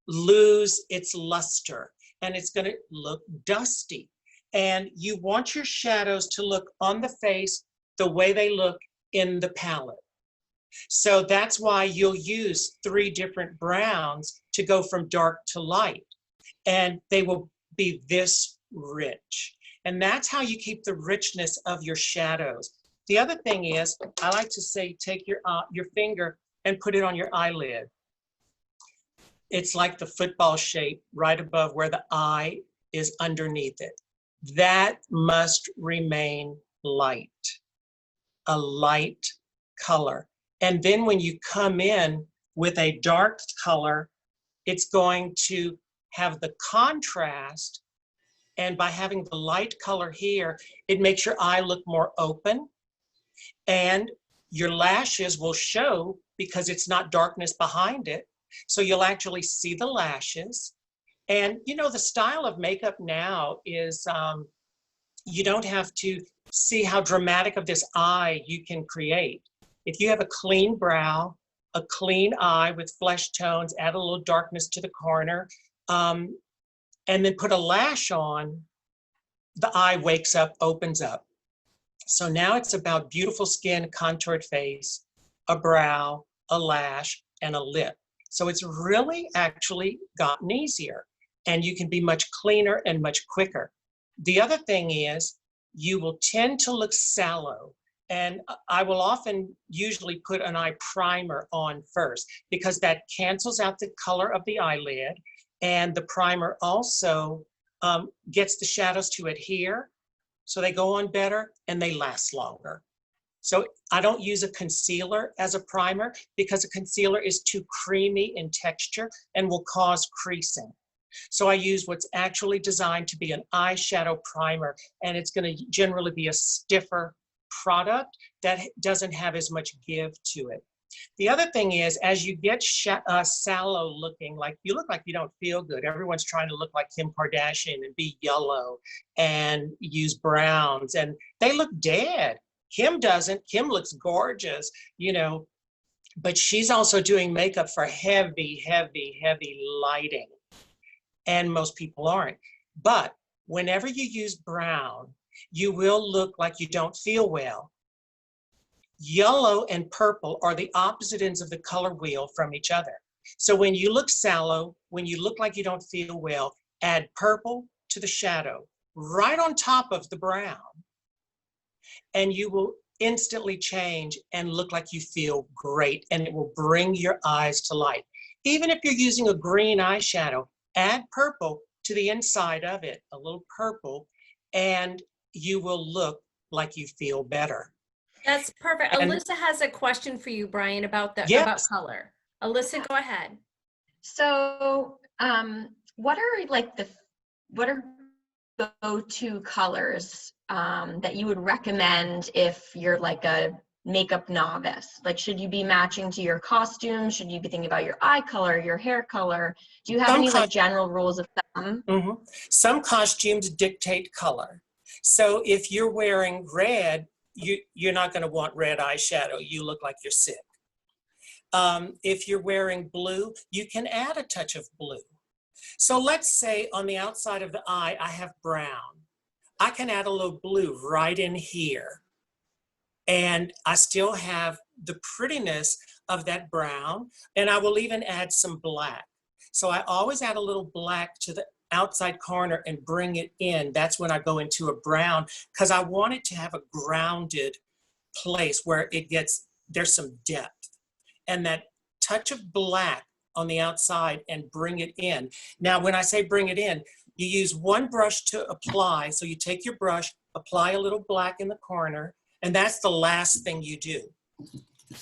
lose its luster and it's going to look dusty. And you want your shadows to look on the face the way they look in the palette. So that's why you'll use 3 different browns to go from dark to light, and they will be this rich. And that's how you keep the richness of your shadows. The other thing is, I like to say, take your finger and put it on your eyelid. It's like the football shape right above where the eye is underneath it. That must remain light, a light color. And then when you come in with a dark color, it's going to have the contrast. And by having the light color here, it makes your eye look more open. And your lashes will show because it's not darkness behind it. So you'll actually see the lashes. And you know, the style of makeup now is, you don't have to see how dramatic of this eye you can create. If you have a clean brow, a clean eye with flesh tones, add a little darkness to the corner, and then put a lash on, the eye wakes up, opens up. So now it's about beautiful skin, contoured face, a brow, a lash, and a lip. So it's really actually gotten easier, and you can be much cleaner and much quicker. The other thing is you will tend to look sallow, and I will often usually put an eye primer on first because that cancels out the color of the eyelid, and the primer also gets the shadows to adhere, so they go on better and they last longer. So I don't use a concealer as a primer because a concealer is too creamy in texture and will cause creasing. So I use what's actually designed to be an eyeshadow primer, and it's going to generally be a stiffer product that doesn't have as much give to it. The other thing is, as you get sallow looking, like you look like you don't feel good. Everyone's trying to look like Kim Kardashian and be yellow and use browns, and they look dead. Kim doesn't. Kim looks gorgeous, you know, but she's also doing makeup for heavy, heavy, heavy lighting. And most people aren't. But whenever you use brown, you will look like you don't feel well. Yellow and purple are the opposite ends of the color wheel from each other. So when you look sallow, when you look like you don't feel well, add purple to the shadow, right on top of the brown, and you will instantly change and look like you feel great, and it will bring your eyes to life. Even if you're using a green eyeshadow, add purple to the inside of it, a little purple, and you will look like you feel better. That's perfect. And Alyssa has a question for you, Brian, about the yes. about color. Alyssa, go ahead. So, what are go-to colors that you would recommend if you're like a makeup novice? Like, should you be matching to your costume? Should you be thinking about your eye color, your hair color? Do you have any like general rules of thumb? Mm-hmm. Some costumes dictate color. So if you're wearing red, you're not going to want red eyeshadow. You look like you're sick. If you're wearing blue, you can add a touch of blue. So let's say on the outside of the eye, I have brown. I can add a little blue right in here. And I still have the prettiness of that brown, and I will even add some black. So I always add a little black to the outside corner and bring it in. That's when I go into a brown, because I want it to have a grounded place where there's some depth. And that touch of black on the outside and bring it in. Now, when I say bring it in, you use one brush to apply. So you take your brush, apply a little black in the corner, and that's the last thing you do.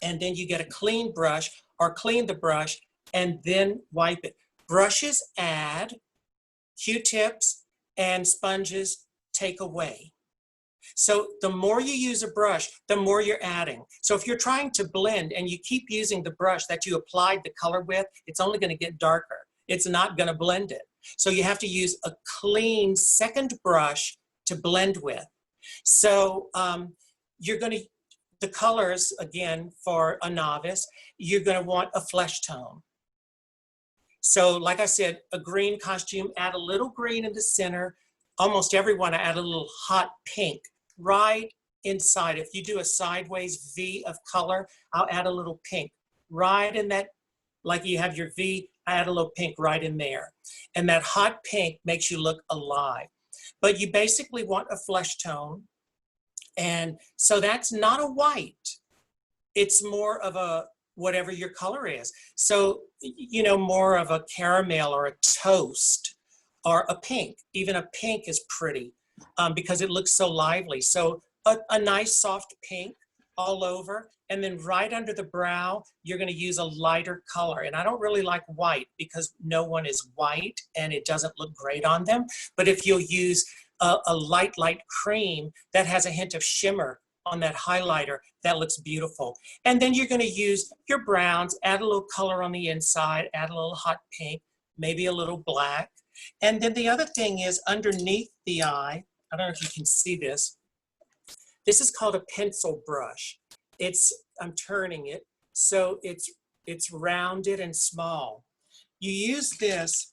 And then you get a clean brush or clean the brush and then wipe it. Brushes add, Q-tips and sponges take away. So the more you use a brush, the more you're adding. So if you're trying to blend and you keep using the brush that you applied the color with, it's only going to get darker. It's not going to blend it. So you have to use a clean second brush to blend with. So the colors, again, for a novice, you're going to want a flesh tone. So like I said, a green costume, add a little green in the center. Almost everyone, I add a little hot pink right inside. If you do a sideways V of color, I'll add a little pink right in that, like you have your V, I add a little pink right in there. And that hot pink makes you look alive. But you basically want a flesh tone. And so that's not a white. It's more of a, whatever your color is. So, you know, more of a caramel or a toast or a pink. Even a pink is pretty because it looks so lively. So a nice soft pink all over. And then right under the brow, you're going to use a lighter color. And I don't really like white because no one is white and it doesn't look great on them. But if you'll use a light cream that has a hint of shimmer on that highlighter, that looks beautiful. And then you're going to use your browns, add a little color on the inside, add a little hot pink, maybe a little black. And then the other thing is underneath the eye, I don't know if you can see this. This is called a pencil brush. I'm turning it, so it's rounded and small. You use this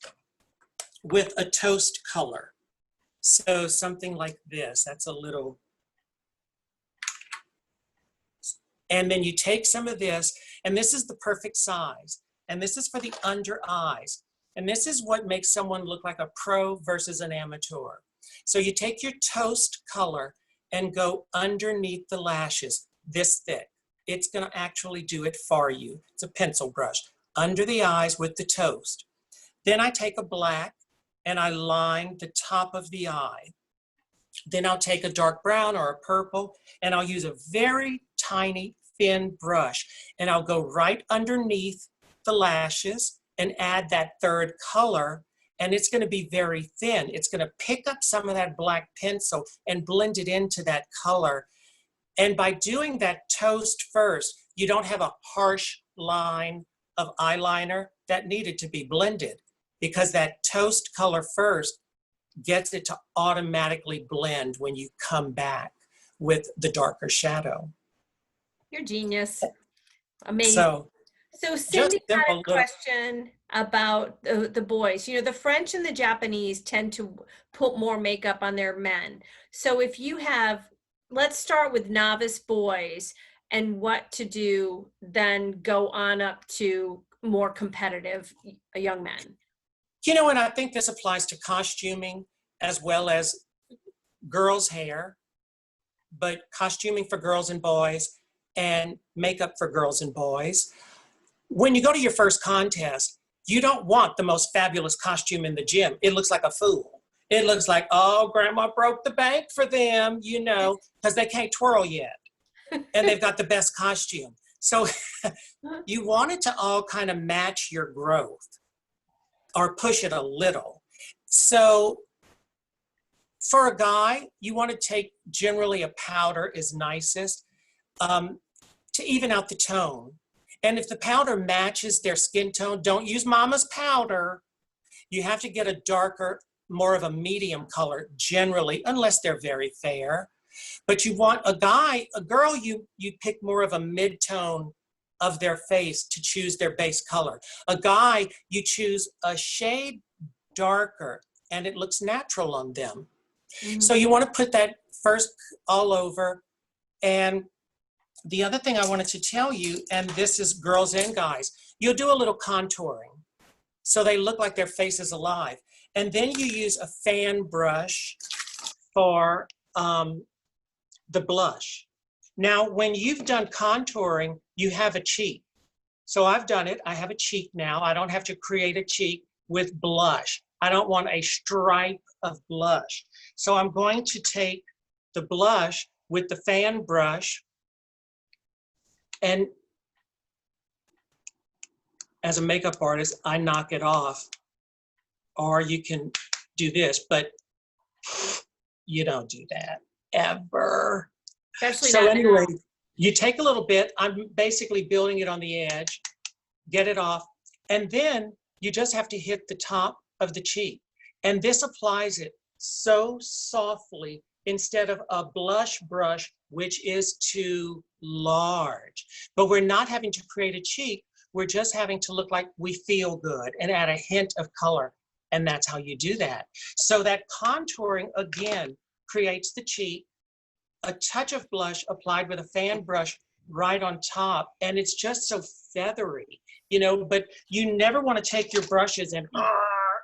with a toast color. So something like this, that's a little, and then you take some of this, and this is the perfect size. And this is for the under eyes. And this is what makes someone look like a pro versus an amateur. So you take your toast color and go underneath the lashes, this thick. It's gonna actually do it for you. It's a pencil brush, under the eyes with the toast. Then I take a black and I line the top of the eye. Then I'll take a dark brown or a purple and I'll use a very tiny thin brush and I'll go right underneath the lashes and add that third color, and it's going to be very thin. It's going to pick up some of that black pencil and blend it into that color. And by doing that toast first, you don't have a harsh line of eyeliner that needed to be blended, because that toast color first gets it to automatically blend when you come back with the darker shadow. You're genius. Amazing. So Cindy had a question about the boys. You know, the French and the Japanese tend to put more makeup on their men. So if you have, let's start with novice boys and what to do, then go on up to more competitive young men. You know, and I think this applies to costuming as well as girls' hair, but costuming for girls and boys and makeup for girls and boys. When you go to your first contest, you don't want the most fabulous costume in the gym. It looks like a fool. It looks like, oh, grandma broke the bank for them, you know, because they can't twirl yet. And they've got the best costume. So you want it to all kind of match your growth or push it a little. So for a guy, you want to take generally a powder is nicest to even out the tone. And if the powder matches their skin tone, don't use mama's powder. You have to get a darker, more of a medium color generally, unless they're very fair. But you want a girl, you pick more of a mid-tone of their face to choose their base color. A guy, you choose a shade darker and it looks natural on them. Mm-hmm. So you want to put that first all over. And the other thing I wanted to tell you, and this is girls and guys, you'll do a little contouring so they look like their face is alive. And then you use a fan brush for the blush. Now, when you've done contouring, you have a cheek. So I've done it. I have a cheek now. I don't have to create a cheek with blush. I don't want a stripe of blush. So I'm going to take the blush with the fan brush, and as a makeup artist, I knock it off. Or you can do this, but you don't do that ever. Especially so not anyway, now. You take a little bit. I'm basically building it on the edge, get it off, and then you just have to hit the top of the cheek. And this applies it so softly instead of a blush brush, which is too large. But we're not having to create a cheek. We're just having to look like we feel good and add a hint of color. And that's how you do that. So that contouring, again, creates the cheek, a touch of blush applied with a fan brush right on top. And it's just so feathery, you know, but you never want to take your brushes and,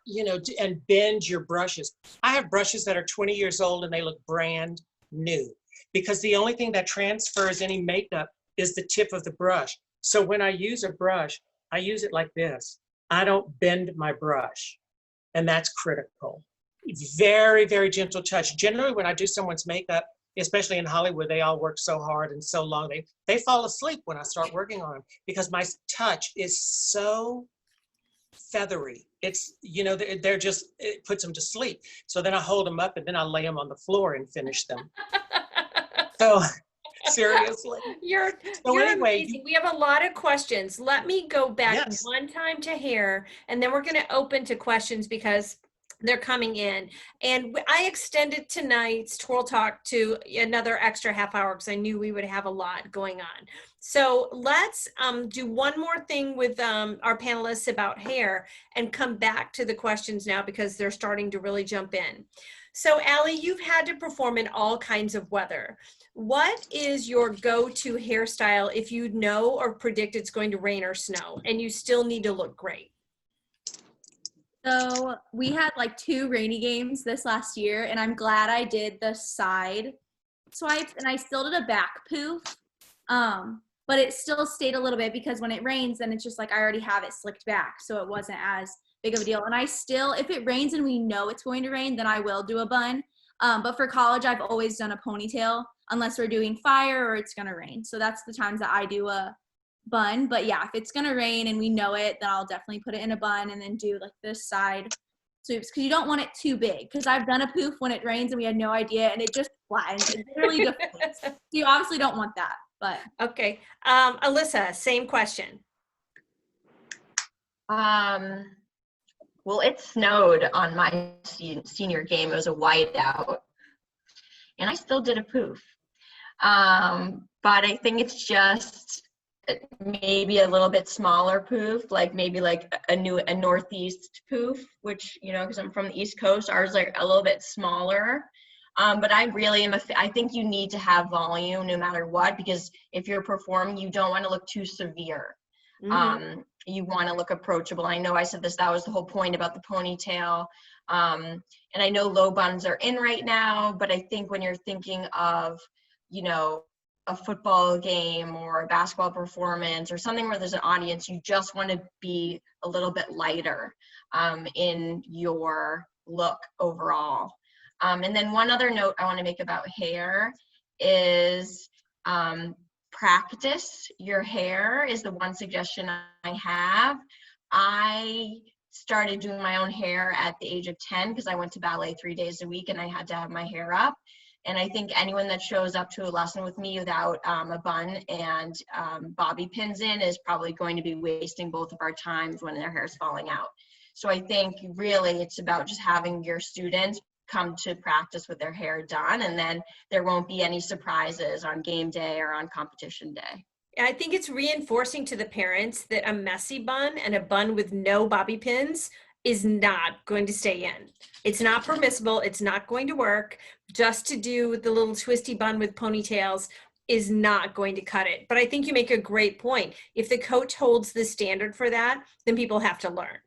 you know, and bend your brushes. I have brushes that are 20 years old and they look brand new, because the only thing that transfers any makeup is the tip of the brush. So when I use a brush, I use it like this. I don't bend my brush, and that's critical. Very, very gentle touch. Generally, when I do someone's makeup, especially in Hollywood, they all work so hard and so long. They fall asleep when I start working on them because my touch is so feathery. It's, you know, they're just, it puts them to sleep. So then I hold them up and then I lay them on the floor and finish them. So seriously. You're anyway, amazing. We have a lot of questions. Let me go back Yes. one time to hair, and then we're going to open to questions because they're coming in. And I extended tonight's Twirl Talk to another extra half hour because I knew we would have a lot going on. So let's do one more thing with our panelists about hair and come back to the questions now because they're starting to really jump in. So Allie, you've had to perform in all kinds of weather. What is your go-to hairstyle if you know or predict it's going to rain or snow and you still need to look great? So we had like 2 rainy games this last year, and I'm glad I did the side swipes, and I still did a back poof. But it still stayed a little bit because when it rains, then it's just like I already have it slicked back, so it wasn't as big of a deal. And I still, if it rains and we know it's going to rain, then I will do a bun. But for college, I've always done a ponytail unless we're doing fire or it's gonna rain. So that's the times that I do a bun. But yeah, if it's gonna rain and we know it, then I'll definitely put it in a bun and then do like this side swoops because you don't want it too big. Because I've done a poof when it rains and we had no idea and it just flattens. It literally deflates. So you obviously don't want that. But okay, Alyssa, same question. Well, it snowed on my senior game. It was a whiteout, and I still did a poof. But I think it's just maybe a little bit smaller poof, like maybe like a northeast poof, which, you know, because I'm from the East Coast, ours like a little bit smaller. But I really am I think you need to have volume no matter what, because if you're performing, you don't want to look too severe. Mm-hmm. You want to look approachable. I know I said this, that was the whole point about the ponytail. And I know low buns are in right now, but I think when you're thinking of, you know, a football game or a basketball performance or something where there's an audience, you just want to be a little bit lighter in your look overall. And then one other note I want to make about hair is practice your hair is the one suggestion I have. I started doing my own hair at the age of 10 because I went to ballet 3 days a week and I had to have my hair up. And I think anyone that shows up to a lesson with me without a bun and bobby pins in is probably going to be wasting both of our times when their hair is falling out. So I think really it's about just having your students come to practice with their hair done, and then there won't be any surprises on game day or on competition day. I think it's reinforcing to the parents that a messy bun and a bun with no bobby pins is not going to stay in. It's not permissible. It's not going to work. Just to do the little twisty bun with ponytails is not going to cut it. But I think you make a great point. If the coach holds the standard for that, then people have to learn.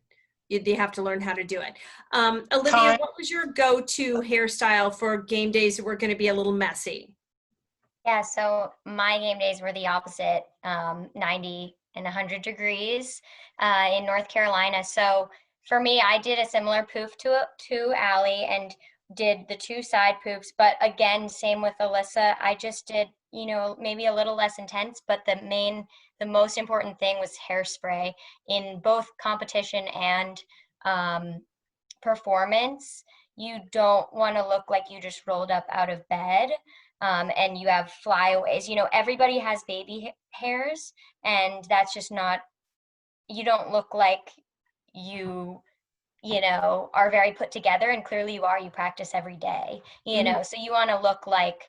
They have to learn how to do it. Olivia, what was your go-to hairstyle for game days that were going to be a little messy? Yeah, so my game days were the opposite, 90 and 100 degrees in North Carolina. So for me, I did a similar poof to Allie and did the 2 side poofs. But again, same with Alyssa. I just did, you know, maybe a little less intense, but the most important thing was hairspray in both competition and performance. You don't want to look like you just rolled up out of bed and you have flyaways. You know, everybody has baby hairs, and that's just not, you don't look like you know, are very put together, and clearly you are. You practice every day, you know, so you want to look like,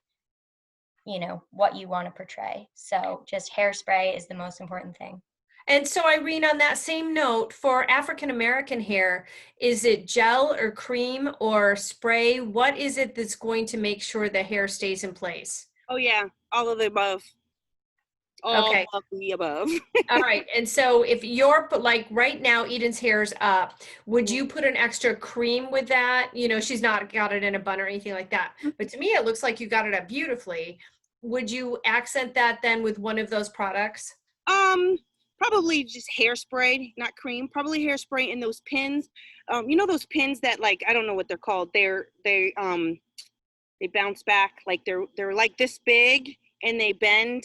you know, what you want to portray. So just hairspray is the most important thing. And so Irene, on that same note, for African-American hair, is it gel or cream or spray? What is it that's going to make sure the hair stays in place? Oh yeah, all of the above. All of the above. All right. And so if you're like right now, Eden's hair's up, would you put an extra cream with that? You know, she's not got it in a bun or anything like that. But to me, it looks like you got it up beautifully. Would you accent that then with one of those products? Probably just hairspray, not cream. Probably hairspray in those pins. You know those pins that, like, I don't know what they're called. They They bounce back like they're like this big and they bend.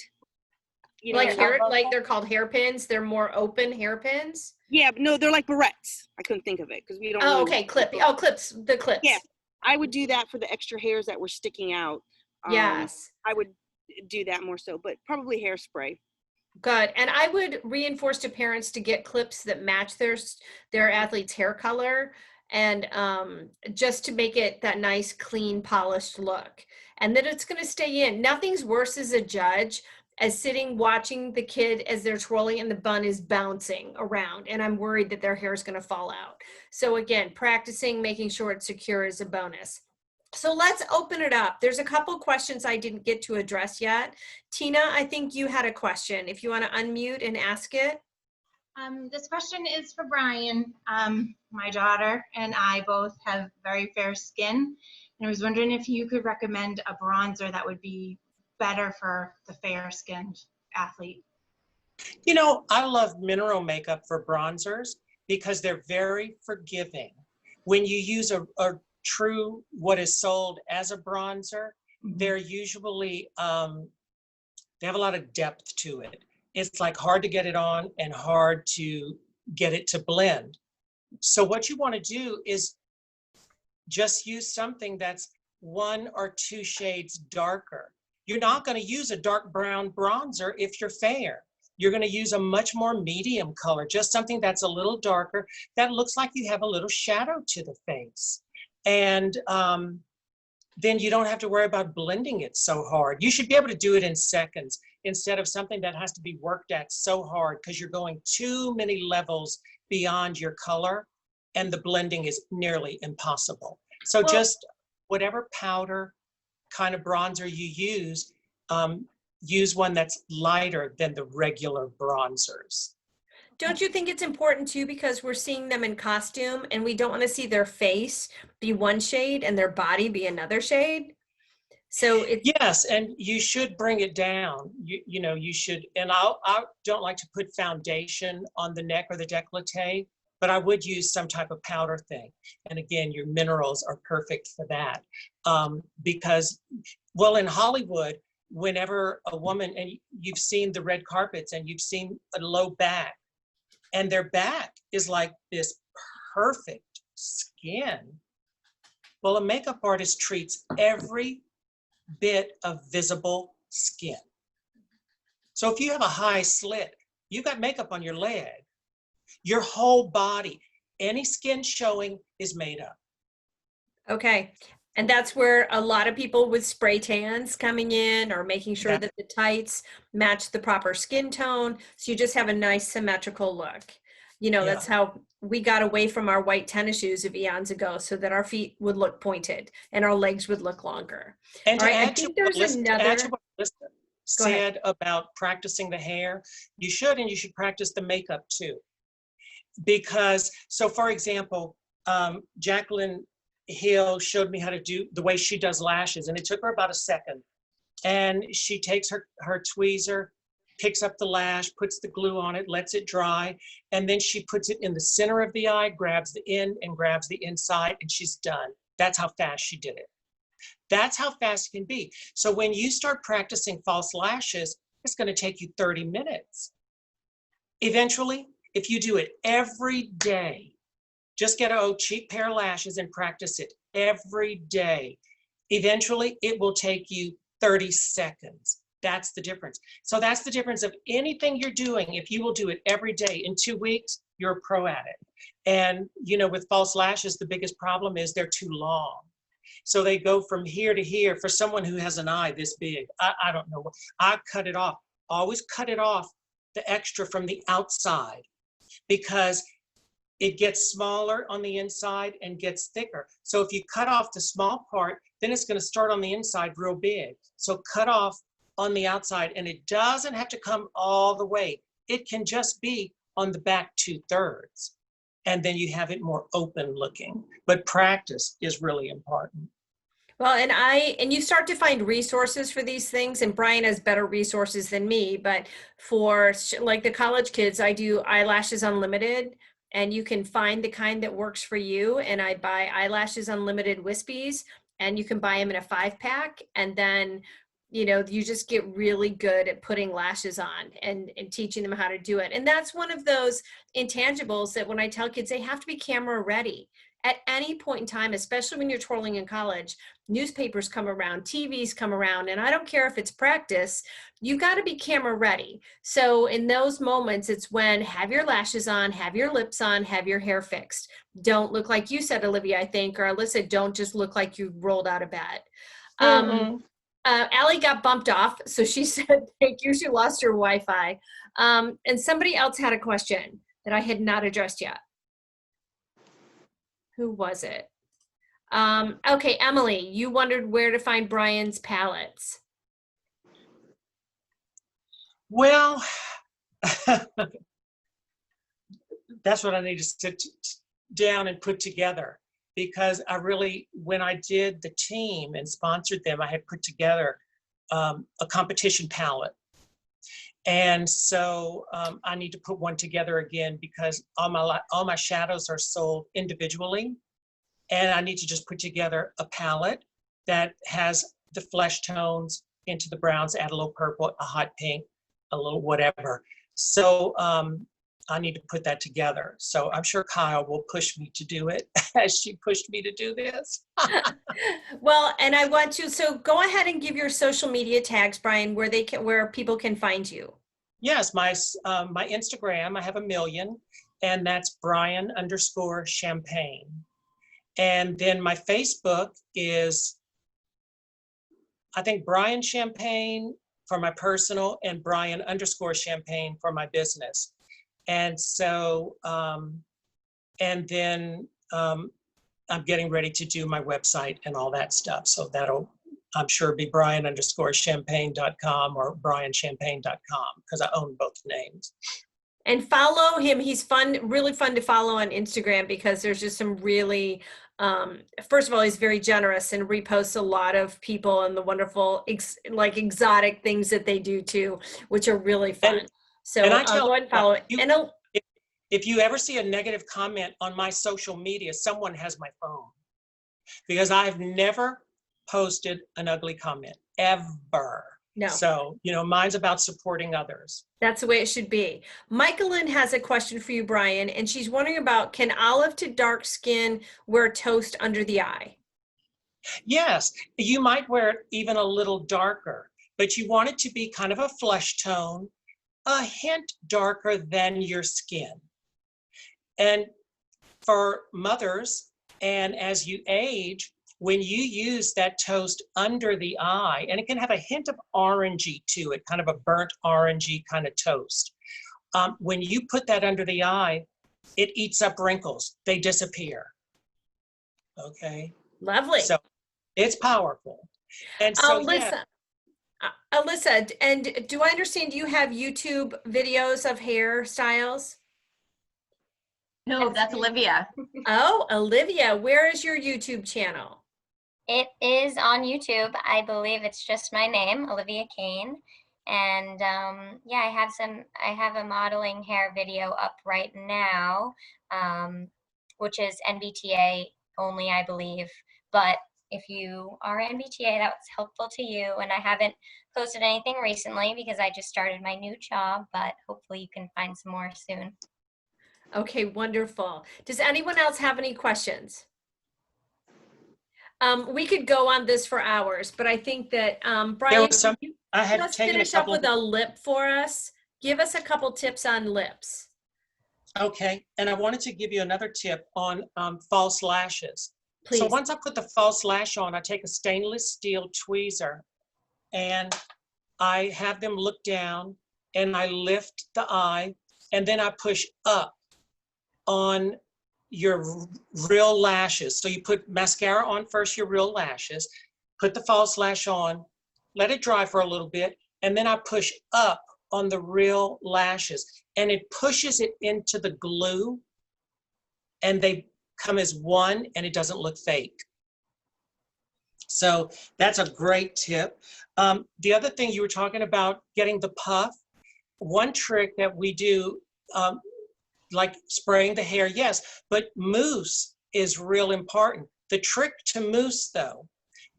You know, Like hair, like they're called hairpins. They're more open hairpins. yeah, but no, they're like barrettes. I couldn't think of it because we don't. Oh, really okay, clip. Oh, clips. The clips. Yeah, I would do that for the extra hairs that were sticking out. Yes. I would do that more so, but probably hairspray. Good. And I would reinforce to parents to get clips that match their athlete's hair color, and just to make it that nice, clean, polished look. And that it's going to stay in. Nothing's worse as a judge as sitting watching the kid as they're twirling and the bun is bouncing around, and I'm worried that their hair is going to fall out. So again, practicing, making sure it's secure is a bonus. So let's open it up. There's a couple questions I didn't get to address yet. Tina, I think you had a question. If you want to unmute and ask it. This question is for Brian. My daughter and I both have very fair skin, and I was wondering if you could recommend a bronzer that would be better for the fair-skinned athlete. You know, I love mineral makeup for bronzers because they're very forgiving. When you use a true, what is sold as a bronzer, they're usually, they have a lot of depth to it. It's like hard to get it on and hard to get it to blend. So what you want to do is just use something that's 1 or 2 shades darker. You're not going to use a dark brown bronzer if you're fair. You're going to use a much more medium color, just something that's a little darker, that looks like you have a little shadow to the face. And then you don't have to worry about blending it so hard. You should be able to do it in seconds instead of something that has to be worked at so hard because you're going too many levels beyond your color, and the blending is nearly impossible. So just whatever powder kind of bronzer you use one that's lighter than the regular bronzers. Don't you think it's important too, because we're seeing them in costume and we don't want to see their face be one shade and their body be another shade? So yes, and you should bring it down. You know, you should, and I don't like to put foundation on the neck or the décolleté, but I would use some type of powder thing. And again, your minerals are perfect for that. Because, well, in Hollywood, whenever a woman, and you've seen the red carpets and you've seen a low back, and their back is like this perfect skin. Well, a makeup artist treats every bit of visible skin. So if you have a high slit, you got makeup on your leg, your whole body, any skin showing is made up. okay. And that's where a lot of people with spray tans coming in, or making sure that the tights match the proper skin tone. So you just have a nice symmetrical look. You know, that's how we got away from our white tennis shoes of eons ago, so that our feet would look pointed and our legs would look longer. And all right, I think there's another. Said about practicing the hair, you should practice the makeup too. Because, so for example, Jacqueline Hill showed me how to do the way she does lashes, and it took her about a second. And she takes her tweezer, picks up the lash, puts the glue on it, lets it dry, and then she puts it in the center of the eye, grabs the end and grabs the inside, and she's done. That's how fast she did it. That's how fast it can be. So when you start practicing false lashes, it's going to take you 30 minutes. Eventually, if you do it every day, just get a cheap pair of lashes and practice it every day. Eventually, it will take you 30 seconds. That's the difference. So that's the difference of anything you're doing. If you will do it every day, in 2 weeks, you're a pro at it. And, you know, with false lashes, the biggest problem is they're too long. So they go from here to here. For someone who has an eye this big, I don't know, I cut it off. Always cut it off, the extra from the outside, because it gets smaller on the inside and gets thicker. So if you cut off the small part, then it's going to start on the inside real big. So cut off on the outside, and it doesn't have to come all the way. It can just be on the back 2/3, and then you have it more open looking. But practice is really important. Well, and you start to find resources for these things, and Brian has better resources than me, but for like the college kids, I do Eyelashes Unlimited, and you can find the kind that works for you. And I buy Eyelashes Unlimited Wispies, and you can buy them in a 5-pack, and then you know, you just get really good at putting lashes on and teaching them how to do it. And that's one of those intangibles that when I tell kids, they have to be camera ready at any point in time, especially when you're twirling in college. Newspapers come around, TVs come around, and I don't care if it's practice, you got to be camera ready. So in those moments, it's when have your lashes on, have your lips on, have your hair fixed. Don't look like you said, Olivia, I think, or Alyssa, don't just look like you rolled out of bed. Allie got bumped off, so she said, thank you, she lost her Wi-Fi. And somebody else had a question that I had not addressed yet. Who was it? Okay, Emily, you wondered where to find Brian's palettes. Well, that's what I need to sit down and put together, because I really, when I did the team and sponsored them, I had put together a competition palette. And so I need to put one together again, because all my shadows are sold individually. And I need to just put together a palette that has the flesh tones into the browns, add a little purple, a hot pink, a little whatever. So I need to put that together. So I'm sure Kyle will push me to do it as she pushed me to do this. Well, and I want to, so go ahead and give your social media tags, Brian, where people can find you. Yes, my Instagram, I have 1 million, and that's Brian_Champagne. And then my Facebook is, I think, Brian Champagne for my personal and Brian_Champagne for my business. And so, and then I'm getting ready to do my website and all that stuff. So that'll, I'm sure, be Brian_Champagne.com or BrianChampagne.com, because I own both names. And follow him. He's fun, really fun to follow on Instagram, because there's just some really, first of all, he's very generous and reposts a lot of people and the wonderful, exotic things that they do too, which are really fun. So and I tell go ahead and follow it. If you ever see a negative comment on my social media, someone has my phone, because I've never posted an ugly comment, ever. No. So, you know, mine's about supporting others. That's the way it should be. Michaelin has a question for you, Brian, and she's wondering about, can olive to dark skin wear toast under the eye? Yes, you might wear it even a little darker, but you want it to be kind of a flesh tone, a hint darker than your skin. And for mothers, and as you age, when you use that toast under the eye, and it can have a hint of orangey to it, kind of a burnt orangey kind of toast. When you put that under the eye, it eats up wrinkles. They disappear. Okay. Lovely. So it's powerful. And so, Alyssa, and do I understand you have YouTube videos of hairstyles? No, that's Olivia. Oh, Olivia, where is your YouTube channel? It is on YouTube. I believe it's just my name, Olivia Kane. And yeah, I have a modeling hair video up right now, which is NBTA only, I believe. But if you are NBTA, that's helpful to you. And I haven't posted anything recently because I just started my new job, but hopefully you can find some more soon. Okay, wonderful. Does anyone else have any questions? We could go on this for hours, but I think that Brian, I had just taken finish up with a lip for us. Give us a couple tips on lips. Okay, and I wanted to give you another tip on false lashes. Please. So once I put the false lash on, I take a stainless steel tweezer and I have them look down and I lift the eye and then I push up on your real lashes. So you put mascara on first, your real lashes, put the false lash on, let it dry for a little bit, and then I push up on the real lashes, and it pushes it into the glue, and they come as one, and it doesn't look fake. So that's a great tip. The other thing you were talking about, getting the puff, one trick that we do, like spraying the hair, yes, but mousse is real important. The trick to mousse, though,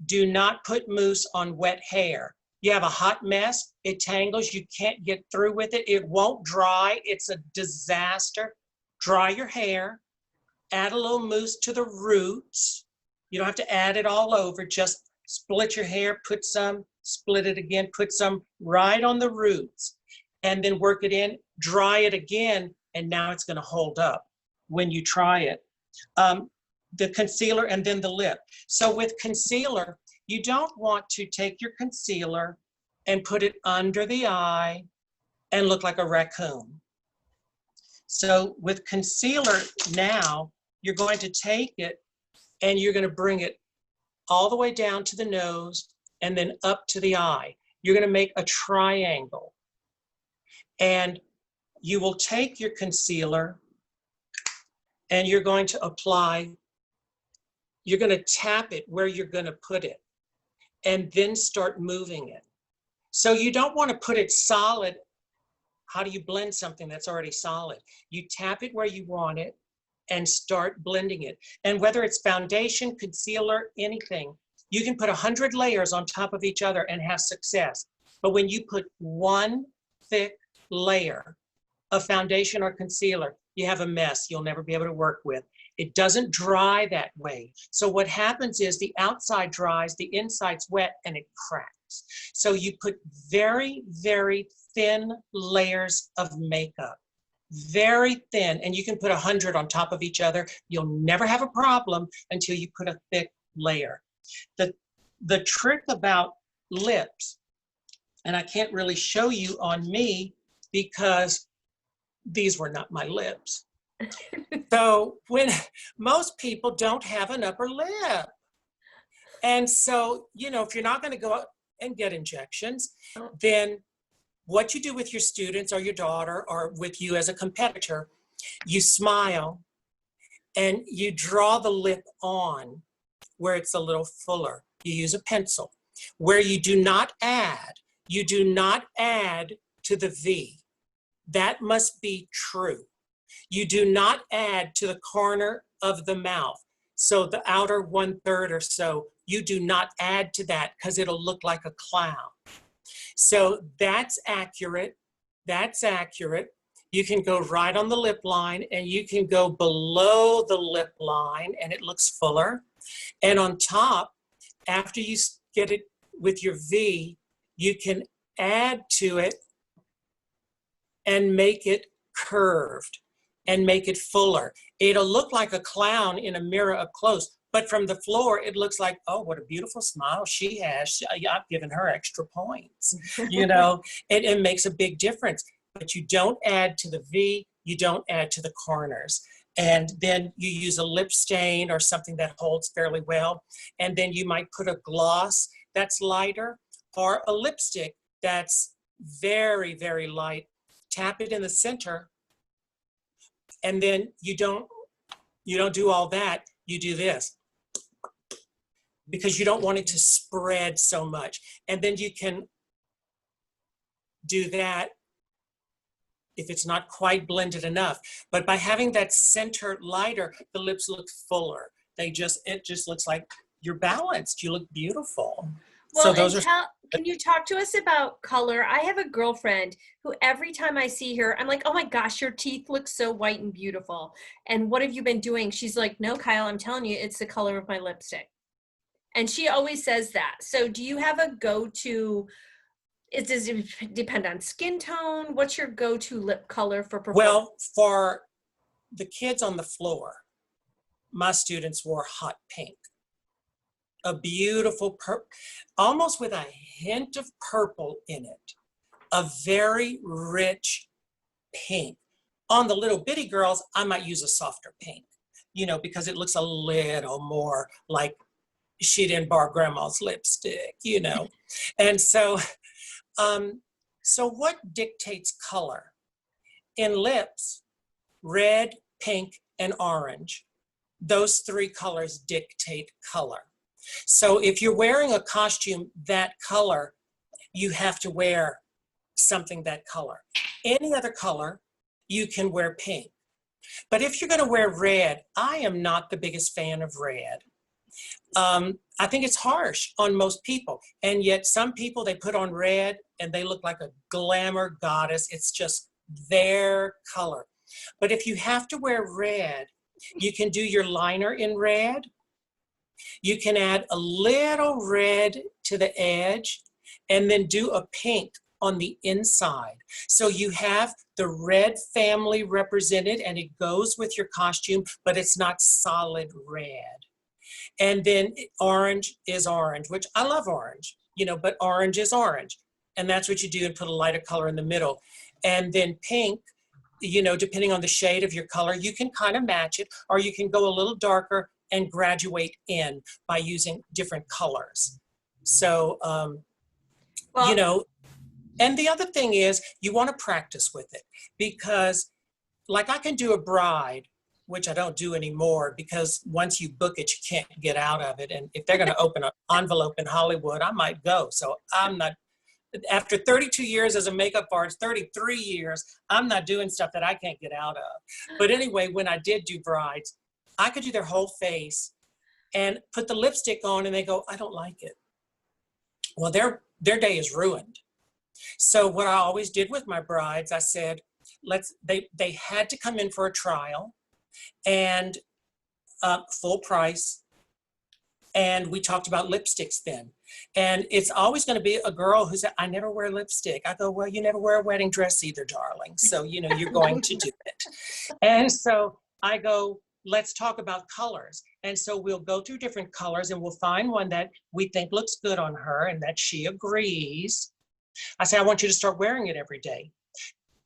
Do not put mousse on wet hair. You have a hot mess, it tangles, you can't get through with it, it won't dry, it's a disaster. Dry your hair, add a little mousse to the roots. You don't have to add it all over, just split your hair, put some, split it again, put some right on the roots, and then work it in, dry it again, and now it's gonna hold up when you try it. The concealer and then the lip. So with concealer, you don't want to take your concealer and put it under the eye and look like a raccoon. So with concealer now, you're going to take it and you're going to bring it all the way down to the nose and then up to the eye. You're going to make a triangle. And you will take your concealer and you're going to apply, you're going to tap it where you're going to put it and then start moving it. So you don't want to put it solid. How do you blend something that's already solid? You tap it where you want it and start blending it. And whether it's foundation, concealer, anything, you can put 100 layers on top of each other and have success. But when you put one thick layer of foundation or concealer, you have a mess you'll never be able to work with. It doesn't dry that way. So what happens is the outside dries, the inside's wet, and it cracks. So you put very, very thin layers of makeup, very thin, and you can put 100 on top of each other. You'll never have a problem until you put a thick layer. The trick about lips, and I can't really show you on me because these were not my lips. So when most people don't have an upper lip. And so, you know, if you're not going to go out and get injections, then what you do with your students or your daughter or with you as a competitor, you smile and you draw the lip on where it's a little fuller. You use a pencil. Where you do not add to the V. That must be true. You do not add to the corner of the mouth. So the outer 1/3 or so, you do not add to that because it'll look like a clown. So that's accurate. That's accurate. You can go right on the lip line and you can go below the lip line and it looks fuller. And on top, after you get it with your V, you can add to it and make it curved and make it fuller. It'll look like a clown in a mirror up close, but from the floor, it looks like, oh, what a beautiful smile she has. I've given her extra points, you know, it makes a big difference. But you don't add to the V, you don't add to the corners. And then you use a lip stain or something that holds fairly well. And then you might put a gloss that's lighter or a lipstick that's very, very light. Tap it in the center. And then you don't do all that, you do this. Because you don't want it to spread so much. And then you can do that if it's not quite blended enough. But by having that center lighter, the lips look fuller. It just looks like you're balanced. You look beautiful. Well, so can you talk to us about color? I have a girlfriend who every time I see her, I'm like, oh my gosh, your teeth look so white and beautiful. And what have you been doing? She's like, no, Kyle, I'm telling you, it's the color of my lipstick. And she always says that. So do you have a go-to, does it depend on skin tone? What's your go-to lip color for performance? Well, for the kids on the floor, my students wore hot pink. A beautiful purple, almost with a hint of purple in it. A very rich pink. On the little bitty girls, I might use a softer pink, you know, because it looks a little more like she didn't borrow grandma's lipstick, you know. And so, so what dictates color? In lips, red, pink, and orange. Those three colors dictate color. So if you're wearing a costume that color, you have to wear something that color. Any other color, you can wear pink. But if you're going to wear red, I am not the biggest fan of red. I think it's harsh on most people. And yet some people, they put on red and they look like a glamour goddess. It's just their color. But if you have to wear red, you can do your liner in red. You can add a little red to the edge and then do a pink on the inside. So you have the red family represented and it goes with your costume, but it's not solid red. And then orange is orange, which I love orange, you know, but orange is orange. And that's what you do, and put a lighter color in the middle. And then pink, you know, depending on the shade of your color, you can kind of match it, or you can go a little darker and graduate in by using different colors. So, you know, and the other thing is you want to practice with it, because like I can do a bride, which I don't do anymore, because once you book it, you can't get out of it. And if they're going to open an envelope in Hollywood, I might go. So I'm not, after 32 years as a makeup artist, 33 years, I'm not doing stuff that I can't get out of. But anyway, when I did do brides, I could do their whole face and put the lipstick on and they go, I don't like it. Well, their day is ruined. So what I always did with my brides, I said, they had to come in for a trial, and full price. And we talked about lipsticks then. And it's always going to be a girl who said, I never wear lipstick. I go, well, you never wear a wedding dress either, darling. So, you know, you're going to do it. And so I go, let's talk about colors. And so we'll go through different colors and we'll find one that we think looks good on her and that she agrees. I say, I want you to start wearing it every day,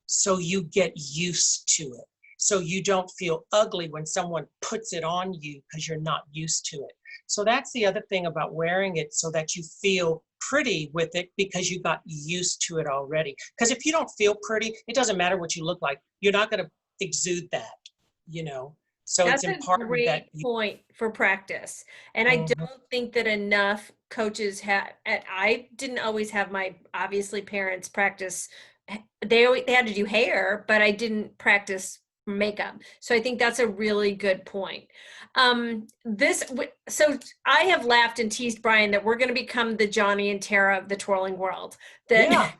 so you get used to it. So you don't feel ugly when someone puts it on you because you're not used to it. So that's the other thing about wearing it, so that you feel pretty with it because you got used to it already. Because if you don't feel pretty, it doesn't matter what you look like. You're not going to exude that, you know. So That's it's important a great that point for practice. And I don't think that enough coaches have, I didn't always have my, obviously, parents practice. They had to do hair, but I didn't practice makeup. So I think that's a really good point. So I have laughed and teased Brian that we're going to become the Johnny and Tara of the twirling world. That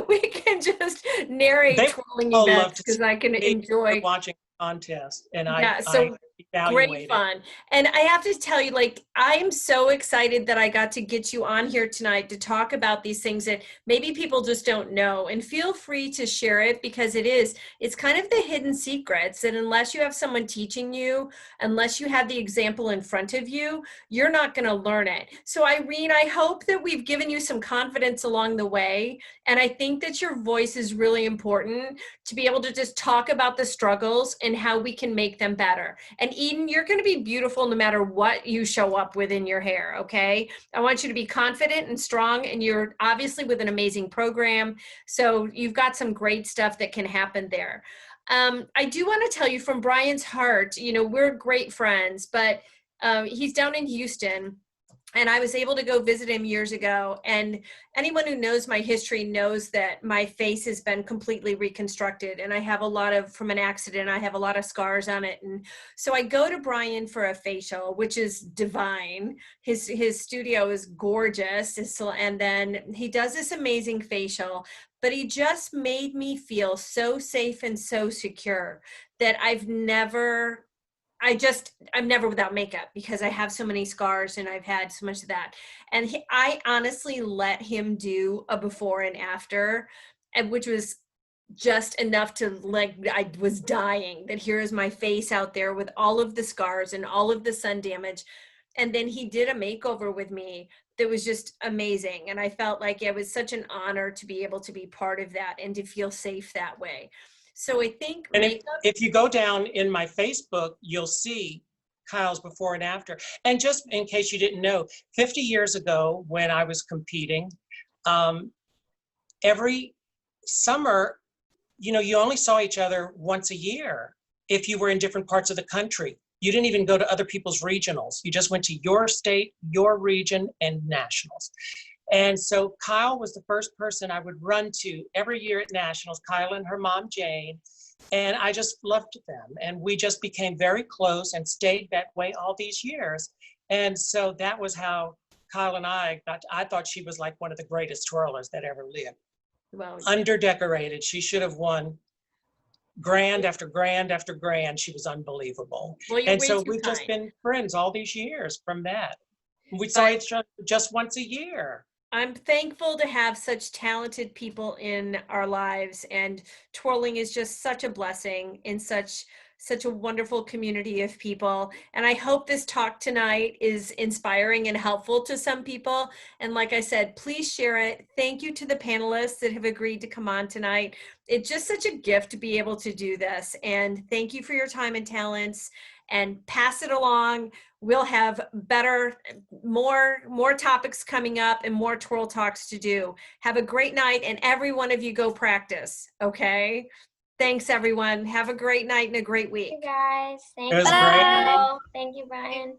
we can just narrate twirling events, because I can enjoy watching contest, and so I great fun. And I have to tell you, like, I'm so excited that I got to get you on here tonight to talk about these things that maybe people just don't know. And feel free to share it, because it's kind of the hidden secrets that unless you have someone teaching you, unless you have the example in front of you, you're not going to learn it. So Irene, I hope that we've given you some confidence along the way. And I think that your voice is really important to be able to just talk about the struggles and how we can make them better. And Eden, you're going to be beautiful no matter what you show up with in your hair, okay? I want you to be confident and strong, and you're obviously with an amazing program. So you've got some great stuff that can happen there. I do want to tell you from Brian's heart, you know, we're great friends, but he's down in Houston. And I was able to go visit him years ago. And anyone who knows my history knows that my face has been completely reconstructed. And I have a lot of, from an accident, I have a lot of scars on it. And so I go to Brian for a facial, which is divine. His studio is gorgeous. And then he does this amazing facial, but he just made me feel so safe and so secure that I'm never without makeup, because I have so many scars and I've had so much of that. And I honestly let him do a before and after, and which was just enough to, like, I was dying that here is my face out there with all of the scars and all of the sun damage. And then he did a makeover with me that was just amazing. And I felt like it was such an honor to be able to be part of that and to feel safe that way. So I think, and if you go down in my Facebook, you'll see Kyle's before and after. And just in case you didn't know, 50 years ago when I was competing, every summer, you know, you only saw each other once a year if you were in different parts of the country. You didn't even go to other people's regionals. You just went to your state, your region, and nationals. And so Kyle was the first person I would run to every year at nationals, Kyle and her mom, Jane. And I just loved them. And we just became very close and stayed that way all these years. And so that was how Kyle and I thought she was like one of the greatest twirlers that ever lived. Well, Underdecorated. She should have won grand after grand after grand. She was unbelievable. well, you're And way so too we've just kind. been friends all these years from that. We saw each other just once a year. I'm thankful to have such talented people in our lives, and twirling is just such a blessing in such a wonderful community of people. And I hope this talk tonight is inspiring and helpful to some people. And like I said, please share it. Thank you to the panelists that have agreed to come on tonight. It's just such a gift to be able to do this. And thank you for your time and talents, and pass it along. We'll have more topics coming up and more twirl talks to do. Have a great night, and every one of you go practice, okay? Thanks, everyone. Have a great night and a great week. Thank you guys. Thank It was you. great. Thank you, Brian.